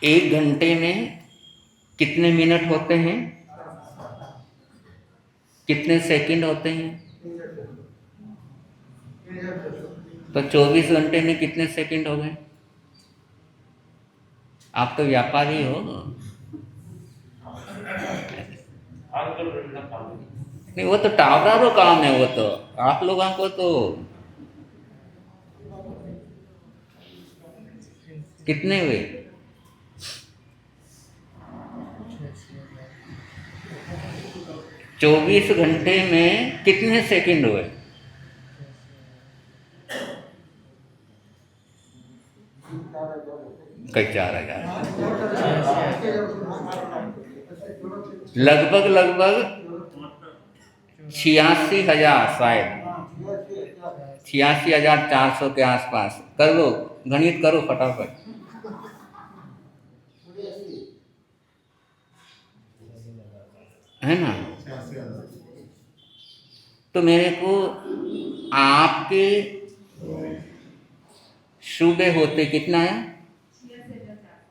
एक घंटे में कितने मिनट होते हैं, कितने सेकंड होते हैं, तो 24 घंटे में कितने सेकंड हो गए। आप तो व्यापारी हो, नहीं वो तो टावरारो काम है, वो तो आप लोगों को तो कितने हुए, 24 घंटे में कितने सेकंड हुए। कई 4000, लगभग 86,000, शायद 86,400 के आसपास। कर लो गणित, करो फटाफट। है ना। तो मेरे को आपके सुबह होते कितना आया,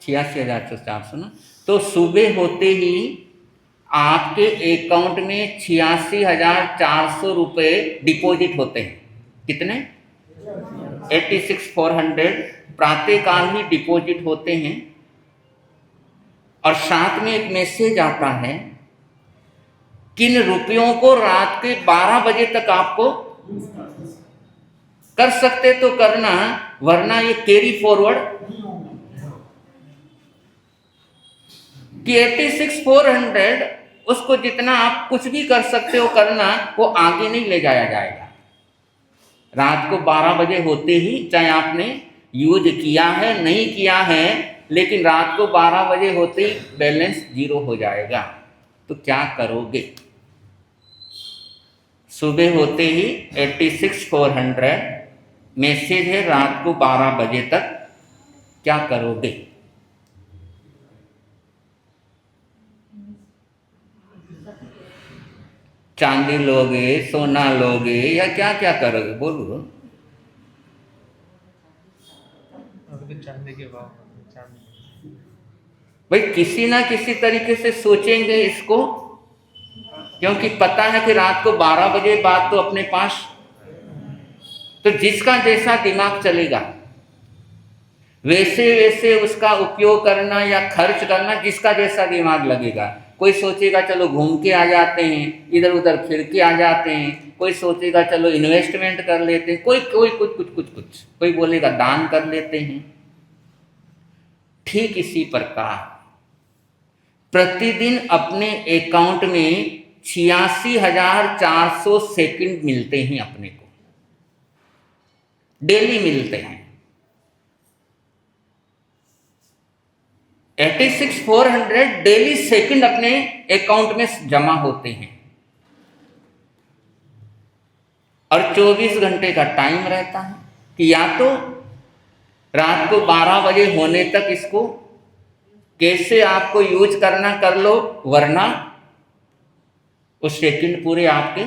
86,400 ना। तो सुबह होते ही आपके अकाउंट में 86,400 रुपये डिपॉजिट होते हैं। कितने, 86,400 प्रातःकाल ही डिपॉजिट होते हैं। और साथ में एक मैसेज आता है, किन रुपयों को रात के 12 बजे तक आपको कर सकते तो करना, वरना ये कैरी फॉरवर्ड कि 86,400 उसको जितना आप कुछ भी कर सकते हो करना, वो आगे नहीं ले जाया जाएगा। रात को 12 बजे होते ही, चाहे आपने यूज किया है नहीं किया है, लेकिन रात को 12 बजे होते ही बैलेंस 0 हो जाएगा। तो क्या करोगे। सुबह होते ही 86,400 मैसेज है, रात को 12 बजे तक क्या करोगे। चांदी लोगे, सोना लोगे, या क्या क्या करोगे, बोलो। चांदी के भाव, भाई किसी ना किसी तरीके से सोचेंगे इसको, क्योंकि पता है कि रात को 12 बजे बाद तो अपने पास, तो जिसका जैसा दिमाग चलेगा वैसे वैसे उसका उपयोग करना या खर्च करना, जिसका जैसा दिमाग लगेगा। कोई सोचेगा चलो घूम के आ जाते हैं, इधर उधर फिर के आ जाते हैं, कोई सोचेगा चलो इन्वेस्टमेंट कर लेते हैं, कोई कोई कुछ, कोई बोलेगा दान कर लेते हैं। ठीक इसी प्रकार प्रतिदिन अपने अकाउंट में 86,400 सेकंड मिलते हैं, अपने को डेली मिलते हैं। 86,400 डेली सेकंड अपने अकाउंट में जमा होते हैं, और 24 घंटे का टाइम रहता है कि या तो रात को 12 बजे होने तक इसको कैसे आपको यूज करना कर लो, वरना वो सेकंड पूरे आपके।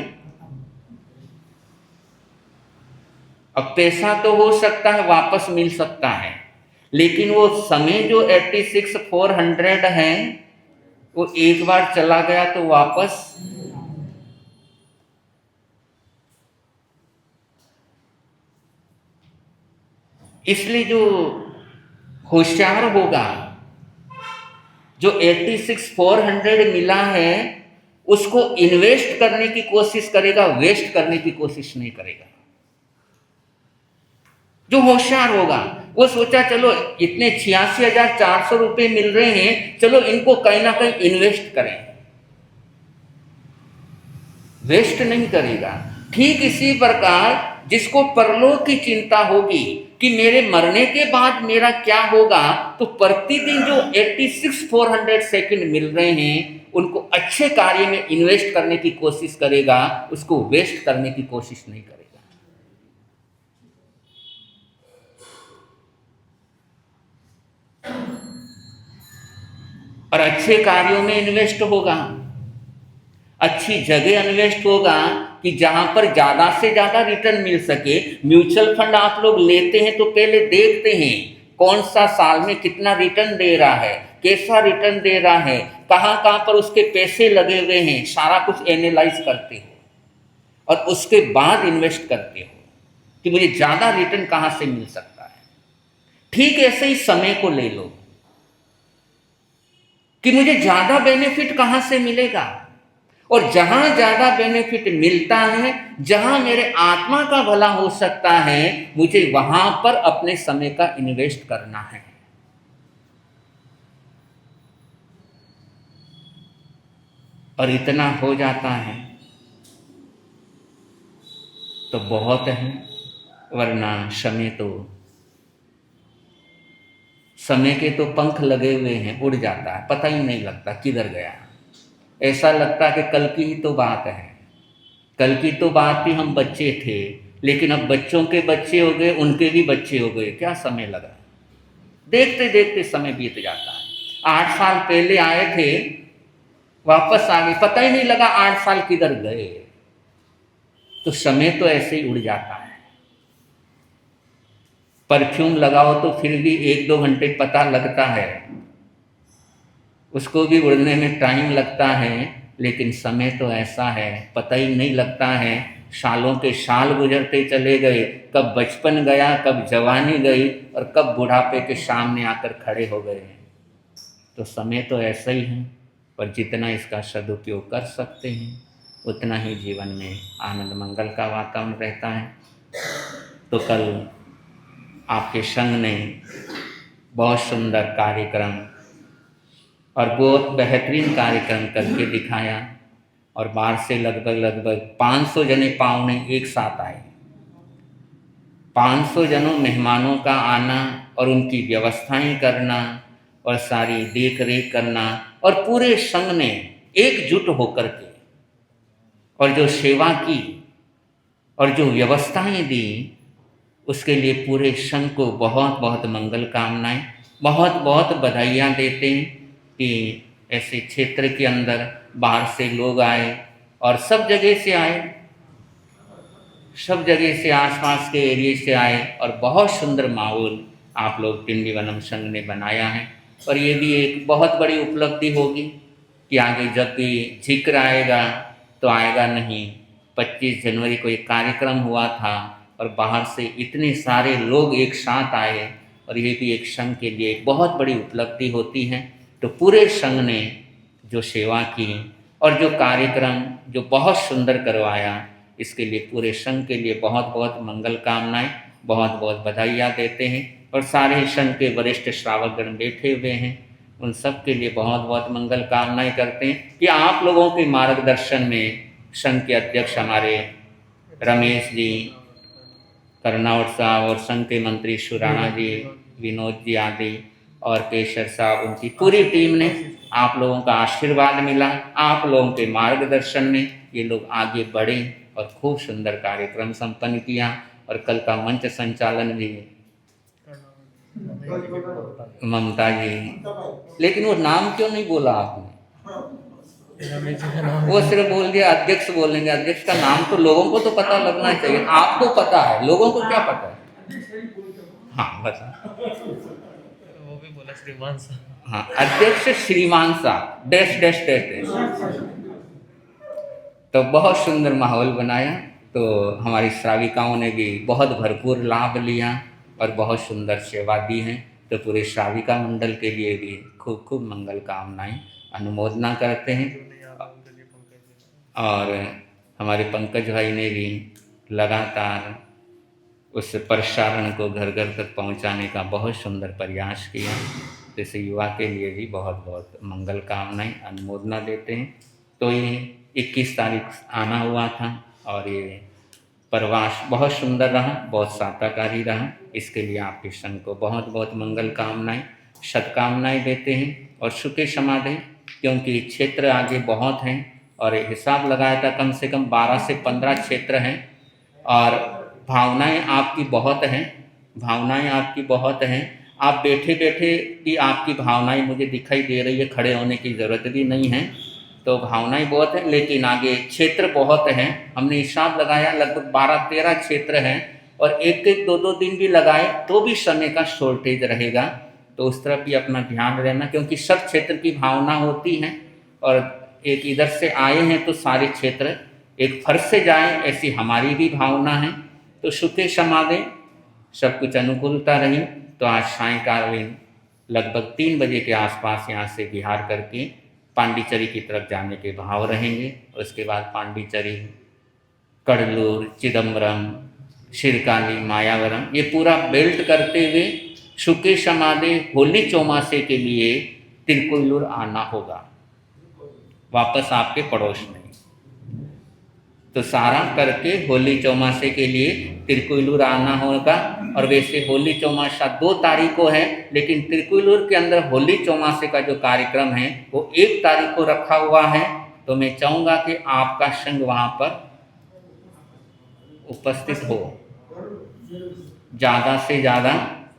अब पैसा तो हो सकता है वापस मिल सकता है, लेकिन वो समय जो 86,400 है वो एक बार चला गया तो वापस इसलिए जो होशियार होगा, जो 86,400 मिला है उसको इन्वेस्ट करने की कोशिश करेगा, वेस्ट करने की कोशिश नहीं करेगा। जो होशियार होगा वो सोचा चलो इतने 86,400 रुपये मिल रहे हैं, चलो इनको कहीं ना कहीं इन्वेस्ट करें, वेस्ट नहीं करेगा। ठीक इसी प्रकार जिसको परलोक की चिंता होगी कि मेरे मरने के बाद मेरा क्या होगा, तो प्रतिदिन जो 86,400 सेकंड मिल रहे हैं उनको अच्छे कार्य में इन्वेस्ट करने की कोशिश करेगा, उसको वेस्ट करने की कोशिश नहीं करेगा। और अच्छे कार्यों में इन्वेस्ट होगा, अच्छी जगह इन्वेस्ट होगा कि जहां पर ज्यादा से ज्यादा रिटर्न मिल सके। म्यूचुअल फंड आप लोग लेते हैं तो पहले देखते हैं कौन सा साल में कितना रिटर्न दे रहा है, कैसा रिटर्न दे रहा है, कहां कहां पर उसके पैसे लगे हुए हैं, सारा कुछ एनालाइज करते हो और उसके बाद इन्वेस्ट करते हो कि मुझे ज्यादा रिटर्न कहां से मिल सकता है। ठीक ऐसे ही समय को ले लो कि मुझे ज्यादा बेनिफिट कहां से मिलेगा, और जहां ज्यादा बेनिफिट मिलता है, जहां मेरे आत्मा का भला हो सकता है, मुझे वहां पर अपने समय का इन्वेस्ट करना है। और इतना हो जाता है तो बहुत है, वरना समय के तो पंख लगे हुए हैं, उड़ जाता है, पता ही नहीं लगता किधर गया। ऐसा लगता है कि कल की ही तो बात है, कल की तो बात थी, हम बच्चे थे, लेकिन अब बच्चों के बच्चे हो गए, उनके भी बच्चे हो गए, क्या समय लगा। देखते देखते समय बीत जाता है। 8 साल पहले आए थे, वापस आ गए, पता ही नहीं लगा 8 साल किधर गए। तो समय तो ऐसे ही उड़ जाता है। परफ्यूम लगाओ तो फिर भी 1-2 घंटे पता लगता है, उसको भी उड़ने में टाइम लगता है, लेकिन समय तो ऐसा है, पता ही नहीं लगता है। सालों के साल गुजरते चले गए, कब बचपन गया, कब जवानी गई, और कब बुढ़ापे के सामने आकर खड़े हो गए। तो समय तो ऐसा ही है, पर जितना इसका सदुपयोग कर सकते हैं उतना ही जीवन में आनंद मंगल का वातावरण रहता है। तो कल आपके संघ ने बहुत सुंदर कार्यक्रम और बहुत बेहतरीन कार्यक्रम करके दिखाया, और बाहर से लगभग 500 जने पावने एक साथ आए। 500 जनों मेहमानों का आना और उनकी व्यवस्थाएं करना और सारी देख रेख करना, और पूरे संघ ने एकजुट होकर के और जो सेवा की और जो व्यवस्थाएं दी, उसके लिए पूरे संघ को बहुत बहुत मंगल कामनाएं, बहुत बहुत बधाइयाँ देते हैं कि ऐसे क्षेत्र के अंदर बाहर से लोग आए, और सब जगह से आए, सब जगह से आसपास के एरिया से आए, और बहुत सुंदर माहौल आप लोग टिंडीवनम संघ ने बनाया है। और ये भी एक बहुत बड़ी उपलब्धि होगी कि आगे जब भी जिक्र आएगा तो आएगा नहीं। 25 जनवरी को एक कार्यक्रम हुआ था और बाहर से इतने सारे लोग एक साथ आए, और ये भी एक संघ के लिए एक बहुत बड़ी उपलब्धि होती है। तो पूरे संघ ने जो सेवा की और जो कार्यक्रम जो बहुत सुंदर करवाया, इसके लिए पूरे संघ के लिए बहुत बहुत मंगल कामनाएं, बहुत बहुत बधाइयाँ देते हैं। और सारे संघ के वरिष्ठ श्रावकगण बैठे हुए हैं, उन सब के लिए बहुत बहुत मंगल कामनाएं करते हैं कि आप लोगों के मार्गदर्शन में संघ के अध्यक्ष हमारे रमेश जी, कर्नावट साहब, और संघ के मंत्री सुराणा जी, विनोद जी आदि, और केशर साहब, उनकी पूरी टीम ने आप लोगों का आशीर्वाद मिला। आप लोगों के मार्गदर्शन में ये लोग आगे बढ़े और खूब सुंदर कार्यक्रम संपन्न किया। और कल का मंच संचालन भी ममता जी, लेकिन वो नाम क्यों नहीं बोला आपने? वो सिर्फ बोल दिया अध्यक्ष बोलेंगे, अध्यक्ष का नाम तो लोगों को तो पता लगना चाहिए। आपको पता है, लोगों को क्या पता है? हाँ बता। वो भी बोला श्रीमान साहब। हाँ, अध्यक्ष श्रीमान साहब डैश डैश डैश डैश। तो बहुत सुंदर माहौल बनाया। तो हमारी श्राविकाओं ने भी बहुत भरपूर लाभ लिया और बहुत सुंदर सेवा दी है। तो पूरे श्राविका मंडल के लिए भी खूब खूब मंगल कामनाएं अनुमोदना करते हैं। और हमारे पंकज भाई ने भी लगातार उस प्रसारण को घर घर तक पहुंचाने का बहुत सुंदर प्रयास किया। जैसे युवा के लिए भी बहुत बहुत मंगल कामनाएं अनुमोदना देते हैं। तो ये 21 तारीख आना हुआ था और ये प्रवास बहुत सुंदर रहा, बहुत सार्थकारी रहा। इसके लिए आपके संघ को बहुत बहुत मंगल कामनाएं, सद्कामनाएं देते हैं और सुखे समाधि, क्योंकि क्षेत्र आगे बहुत हैं और हिसाब लगाया था कम से कम 12 से 15 क्षेत्र हैं और भावनाएं आपकी बहुत हैं, भावनाएं आपकी बहुत हैं। आप बैठे बैठे भी आपकी भावनाएं मुझे दिखाई दे रही है, खड़े होने की ज़रूरत भी नहीं है। तो भावनाएं बहुत हैं, लेकिन आगे क्षेत्र बहुत हैं। हमने हिसाब लगाया लगभग 12-13 क्षेत्र हैं और एक एक 2-2 दिन भी लगाए तो भी समय का शॉर्टेज रहेगा। तो उस तरफ भी अपना ध्यान रहना, क्योंकि सब क्षेत्र की भावना होती हैं और एक इधर से आए हैं तो सारे क्षेत्र एक फर्श से जाएं, ऐसी हमारी भी भावना है। तो सुखे समाधि, सब कुछ अनुकूलता रही। तो आज सायंकालीन लगभग 3 बजे के आसपास यहाँ से विहार करके पांडिचेरी की तरफ जाने के भाव रहेंगे। और उसके बाद पांडिचेरी, कड़लूर, चिदम्बरम, शिरकाली, मायावरम, ये पूरा बेल्ट करते हुए सुखे समाधि होली चौमासे के लिए तिरुकोयलूर आना होगा, वापस आपके पड़ोस में। तो सारा करके होली चौमासे के लिए तिरुकोयलूर आना होगा। और वैसे होली चौमासा 2 तारीख को है, लेकिन तिरुकोयलूर के अंदर होली चौमासे का जो कार्यक्रम है वो 1 तारीख को रखा हुआ है। तो मैं चाहूँगा कि आपका संघ वहाँ पर उपस्थित हो, ज़्यादा से ज़्यादा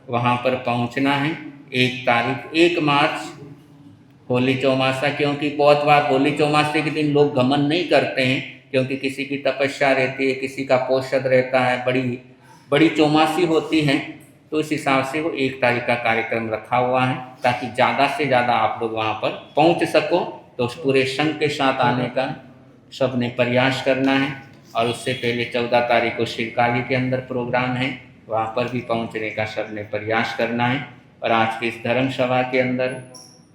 वहाँ पर पहुँचना है। 1 तारीख 1 मार्च होली चौमासा, क्योंकि बहुत बार होली चौमासे के दिन लोग गमन नहीं करते हैं, क्योंकि किसी की तपस्या रहती है, किसी का पोषद रहता है, बड़ी चौमासी होती है। तो इस हिसाब से वो 1 तारीख का कार्यक्रम रखा हुआ है, ताकि ज़्यादा से ज़्यादा आप लोग वहाँ पर पहुँच सको। तो उस पूरे संघ के साथ आने का सब ने प्रयास करना है। और उससे पहले 14 तारीख को शिरकाली के अंदर प्रोग्राम है, वहाँ पर भी पहुँचने का सब ने प्रयास करना है। और आज की इस धर्म सभा के अंदर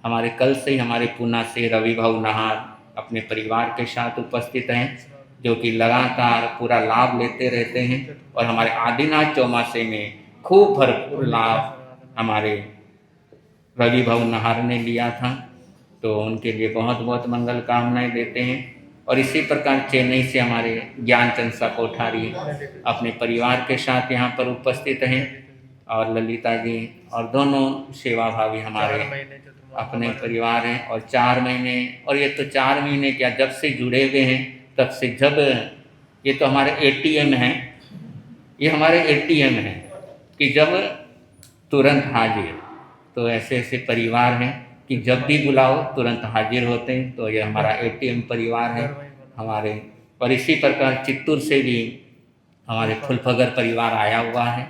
हमारे कल से ही हमारे पूना से रवि भाऊ नहार अपने परिवार के साथ उपस्थित हैं, जो कि लगातार पूरा लाभ लेते रहते हैं। और हमारे आदिनाथ चौमासे में खूब भरपूर लाभ हमारे रवि भाऊ नहार ने लिया था। तो उनके लिए बहुत बहुत मंगल कामनाएं देते हैं। और इसी प्रकार चेन्नई से हमारे ज्ञानचंद सा कोठारी अपने परिवार के साथ यहाँ पर उपस्थित हैं, और ललिता जी और दोनों सेवा भावी हमारे अपने परिवार हैं। और 4 महीने, और ये तो 4 महीने क्या, जब से जुड़े हुए हैं तब से, जब ये तो हमारे ATM हैं, ये हमारे ATM हैं कि जब तुरंत हाजिर। तो ऐसे ऐसे परिवार हैं कि जब भी बुलाओ तुरंत हाजिर होते हैं। तो ये हमारा ATM परिवार है हमारे। और इसी प्रकार चित्तूर से भी हमारे फुलफगर परिवार आया हुआ है,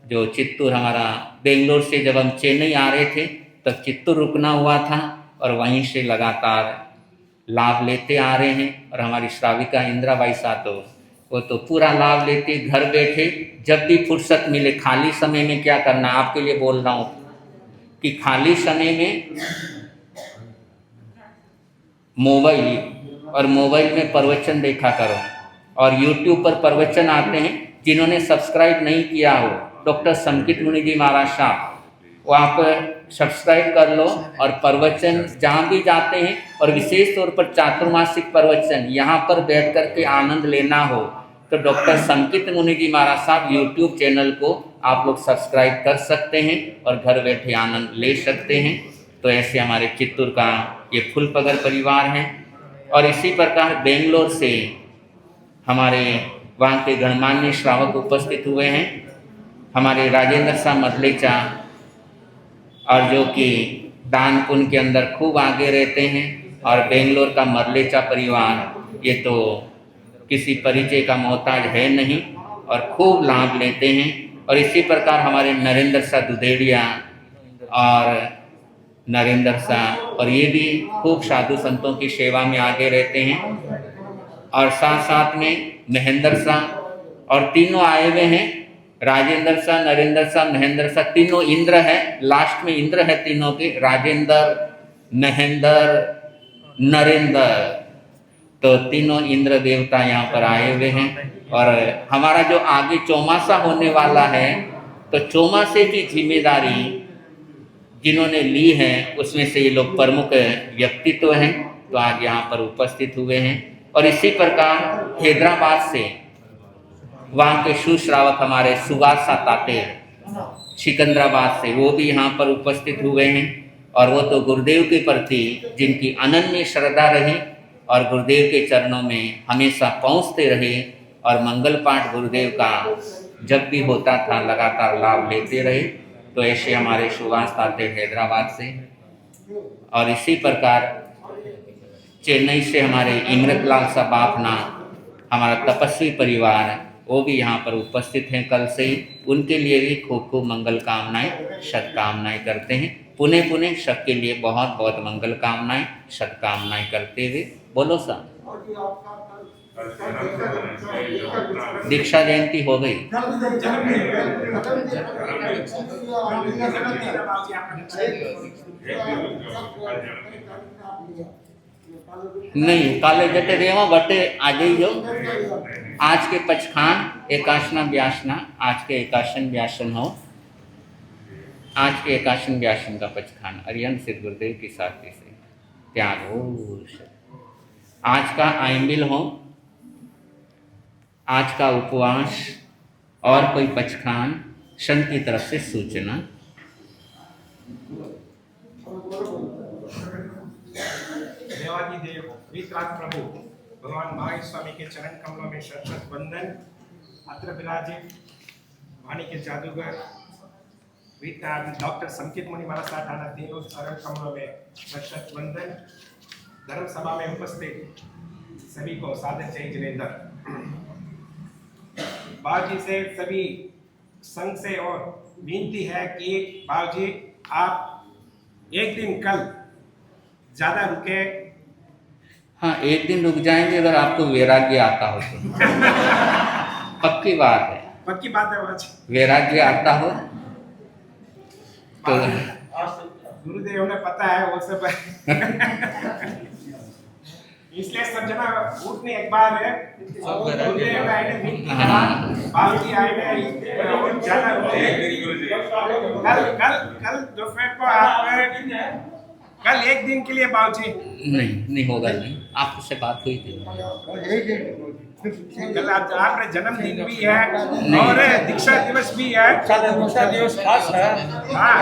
जो चित्तूर हमारा बेंगलोर से जब हम चेन्नई आ रहे थे तब चित्तूर रुकना हुआ था, और वहीं से लगातार लाभ लेते आ रहे हैं। और हमारी श्राविका इंदिराबाई सातो, वो तो पूरा लाभ लेते, घर बैठे जब भी फुर्सत मिले, खाली समय में क्या करना, आपके लिए बोल रहा हूँ कि खाली समय में मोबाइल में प्रवचन देखा करो। और YouTube पर प्रवचन आते हैं, जिन्होंने सब्सक्राइब नहीं किया हो, डॉक्टर संकित मुनि जी महाराज साहब, वो आप सब्सक्राइब कर लो। और प्रवचन जहाँ भी जाते हैं, और विशेष तौर पर चातुर्मासिक प्रवचन यहाँ पर बैठ कर के आनंद लेना हो तो डॉक्टर संकित मुनि जी महाराज साहब YouTube चैनल को आप लोग सब्सक्राइब कर सकते हैं और घर बैठे आनंद ले सकते हैं। तो ऐसे हमारे चित्तूर का ये फुलपगर परिवार है। और इसी प्रकार बेंगलोर से हमारे वहाँ के गणमान्य श्रावक उपस्थित हुए हैं, हमारे राजेंद्र शाह मदलेचा, और जो कि दान पुण्य के अंदर खूब आगे रहते हैं। और बेंगलोर का मरलेचा परिवार, ये तो किसी परिचय का मोहताज है नहीं और खूब लाभ लेते हैं। और इसी प्रकार हमारे नरेंद्र शाह दुधेड़िया और नरेंद्र शाह, और ये भी खूब साधु संतों की सेवा में आगे रहते हैं। और साथ साथ में महेंद्र शाह, और तीनों आए हुए हैं, राजेंद्र शाह, नरेंद्र शाह, महेंद्र शाह, तीनों इंद्र है, लास्ट में इंद्र है तीनों के, राजेंद्र, महेंद्र, नरेंद्र। तो तीनों इंद्र देवता यहाँ पर आए हुए हैं। और हमारा जो आगे चौमासा होने वाला है, तो चौमासे की जिम्मेदारी जिन्होंने ली है उसमें से ये लोग प्रमुख व्यक्तित्व हैं, तो आज यहाँ पर उपस्थित हुए हैं। और इसी प्रकार वहाँ के सुश्रावक हमारे सुगासा ताते सिकंदराबाद से, वो भी यहाँ पर उपस्थित हुए हैं। और वो तो गुरुदेव के प्रति जिनकी अनन्य श्रद्धा रही और गुरुदेव के चरणों में हमेशा पहुँचते रहे और मंगल पाठ गुरुदेव का जब भी होता था लगातार लाभ लेते रहे। तो ऐसे हमारे सुभाष ताते हैदराबाद से, और इसी प्रकार चेन्नई से हमारे इमरतलाल साहब बाफना, हमारा तपस्वी परिवार, वो भी यहाँ पर उपस्थित हैं कल से ही। उनके लिए भी खूब खूब मंगल कामनाएं सत्कामनाएं करते हैं। पुनः पुनः सबके लिए बहुत बहुत मंगल कामनाएं सत्कामनाएं करते हुए बोलो सा दीक्षा जयंती हो गई। नहीं, काले जटे रेवा बटे आ जाइयो। आज के पचखान एकाशना व्यासना, आज के एकाशन व्यासन हो, आज के एकाशन व्यासन का पचखान अरियन सिद्ध गुरुदेव की साथी से त्याग हो। आज का आइमिल हो, आज का उपवास और कोई पचखान संत की तरफ से सूचना। देवादी देव वीतराज प्रभु भगवान महावीर स्वामी के चरण कमलों में शत वंदन। अत्र विराजित वाणी के जादूगर वीतराज डॉक्टर संकेत मुनि महाराज थाना तीनों चरण कमलों में शत वंदन। धर्म सभा में उपस्थित सभी को सादर जय जिनेंद्र। बाबूजी से सभी संघ से और विनती है कि बाबूजी आप एक दिन कल ज्यादा रुके। हाँ, एक दिन रुक जाएंगे अगर आपको वैराग्य आता हो तो। पक्की बात है, पक्की बात है। वैराग्य आता हो तो गुरुदेव ने पता है वो सब। इसलिए सब जना उठने एक बार है गुरुदेव आए ने मीटिंग करा, बाबूजी आए ने और ज्यादा कल दोपहर को आप कल एक दिन के लिए बाबूजी नहीं होगा। नहीं, आपसे बात हुई थी। कल आपका जन्मदिन भी है और दीक्षा दिवस भी है। दीक्षा दिवस खास है। हाँ।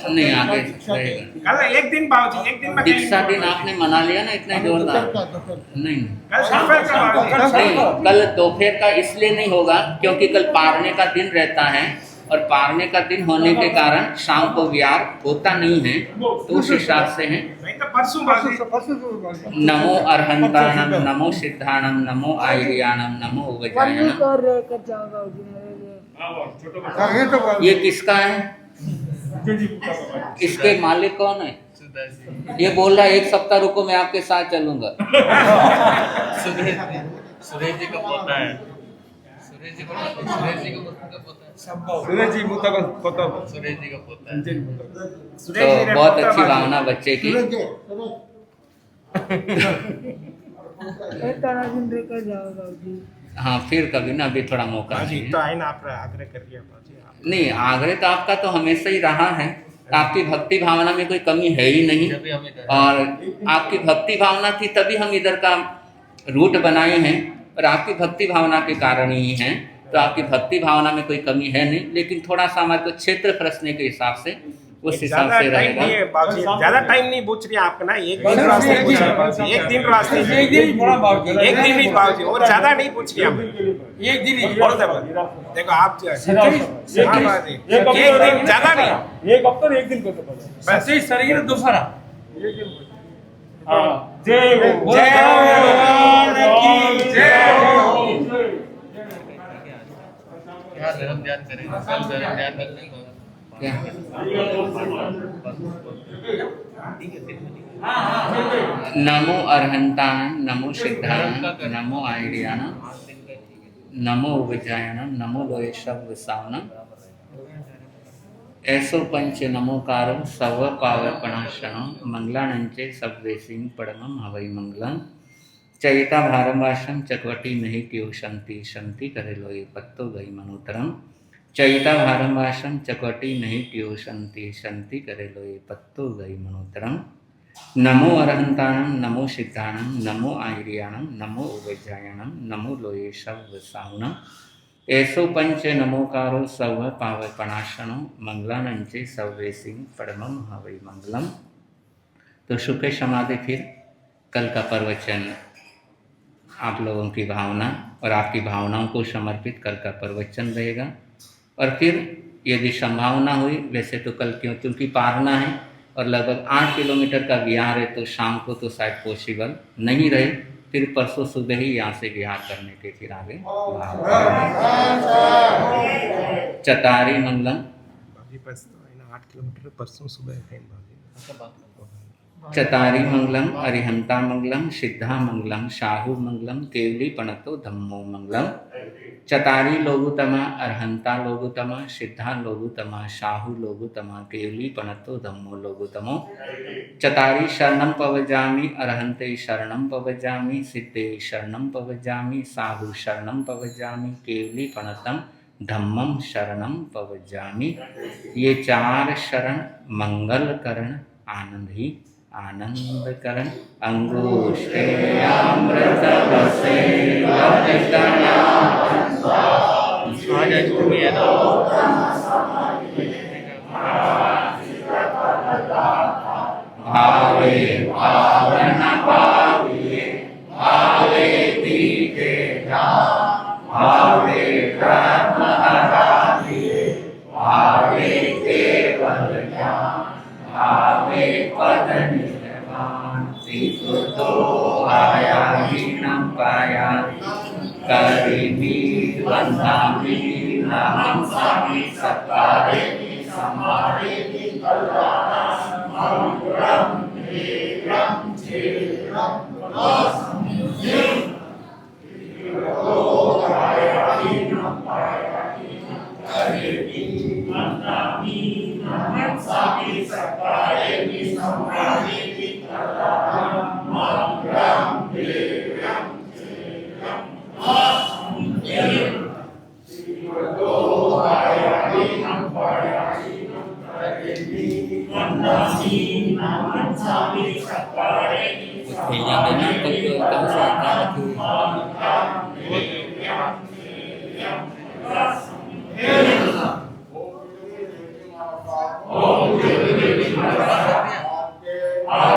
नहीं, आगे रहेगा। कल एक दिन बाबूजी, एक दिन में दीक्षा दिन आपने मना लिया ना इतना जोरदार। नहीं, कल दोपहर का बाबूजी। नहीं, कल दोपहर का इसलिए नहीं होगा क्योंकि कल पारने का दिन रहता है और पारने का दिन होने के कारण शाम को विहार होता नहीं है, तो उस हिसाब से है। नहीं तो परसों नमो अरहंताणम, नमो सिद्धाणम, नमो आयर्याणम, नमो उवजायनम। ये किसका है? इसके मालिक कौन है? ये बोल रहा है 1 सप्ताह रुको मैं आपके साथ चलूंगा। सुरेश जी का पोता है। सुरेश जी का पोता है। सुरेश जी सुरेश जी का पोता है। तो बहुत अच्छी भावना बच्चे की। हाँ, फिर कभी ना, अभी थोड़ा मौका बाबूजी नहीं तो है। आए ना, आप आग्रह करिए बाबूजी आप। नहीं, आग्रह तो आपका तो हमेशा ही रहा है। आपकी भक्ति भावना में कोई कमी है ही नहीं, जब भी हम इधर और आपकी भक्ति भावना थी तभी हम इधर का रूट बनाए हैं, और आपकी भक्ति भावना के कारण ही हैं। तो आपकी भक्ति भावना में कोई कमी है नहीं, लेकिन थोड़ा सा हमारे को क्षेत्र प्रश्न के हिसाब से उस हिसाब ज्यादा से टाइम रहेगा। नहीं है बाबूजी, ज्यादा टाइम नहीं पूछ रही आपका ना। एक दिन रास्ते पूछ रहे बाबूजी, एक दिन रास्ते, एक दिन ही थोड़ा बाबूजी, एक दिन ही बाबूजी, और ज्यादा नहीं पूछ रही आप। एक दिन ही बोल दे बाबूजी। देखो आप जो है हाँ बाबूजी, एक दिन ज्यादा नहीं, एक हफ्ता एक दिन को बस इस तरीके से दूसरा जय हो, जय भगवान की जय हो। क्या धर्म ध्यान करेंगे? कल धर्म ध्यान करने को क्या? नमो अरहंताणम, नमो सिद्धाणम, नमो आयर्याणम, नमो उवजायनम, नमो लोये शब्द सावनम, ऐसो पंच नमोकारो सर्व पावपणाशनम, मंगलानंचे सबदेशिं परमं हवै मंगलम। चयिता भारमवासम चकवटी नहीं क्यों शंति, शंति करे लोये पत्तो गई मनोतरम। चयिता भारमवासम चकवटी नहीं क्यों शंति, शंति करे लोये पत्तो गई मनोतरम। नमो अरहंताणं, नमो सिद्धाणं, नमो आयर्याणं, नमो उवज्जायणं, नमो लोये सर्वसाहुणं। ऐसो पंच नमोकारो सर्व पावपनाशनो मंगलानंचे सर्वेसिंह परमम हवै मंगलम। तो सुख समाधि फिर कल का प्रवचन आप लोगों की भावना और आपकी भावनाओं को समर्पित कल का प्रवचन रहेगा। और फिर यदि संभावना हुई, वैसे तो कल क्योंकि पारना है और लगभग 8 किलोमीटर का विहार है, तो शाम को तो शायद पॉसिबल नहीं रहे, फिर परसों सुबह ही यहाँ से विहार करने के फिर आगे चतारी मंगलम। बाकी बस तो है ना 8 किलोमीटर परसों सुबह है बाकी। चतारी मंगलम, अरिहंता मंगलम, सिद्धा मंगलम, शाहु मंगलम, केवली पणतो धम्मो मंगलम। चतारी लोगुतमा, अरहंता लोगुतमा, सिद्धा लोगुतमा, शाहु लोगुतमा, केवली पणतो धम्मो लोगुतमो। चतारी शरणं पवजामि, अरहंते शरणं पवजामि, सिद्धे शरणं पवजामि, साहु शरणं पवजामि, केवली पणतम धम्मम शरणं पवजामि। ये 4 शरण मंगल करण, आनंद ही आनंद करण। अंगुष्ठे अमृत बसे ललितना भावे पावन पाविये, भावे दीके जा, भावे ब्रह्म आराधिये, भावे केवल ज्ञान, भावे पद निर्वाण। तो आया हीनम पाया करिमी वंदामि नाम स्वामी सत्कारे समारे Amen.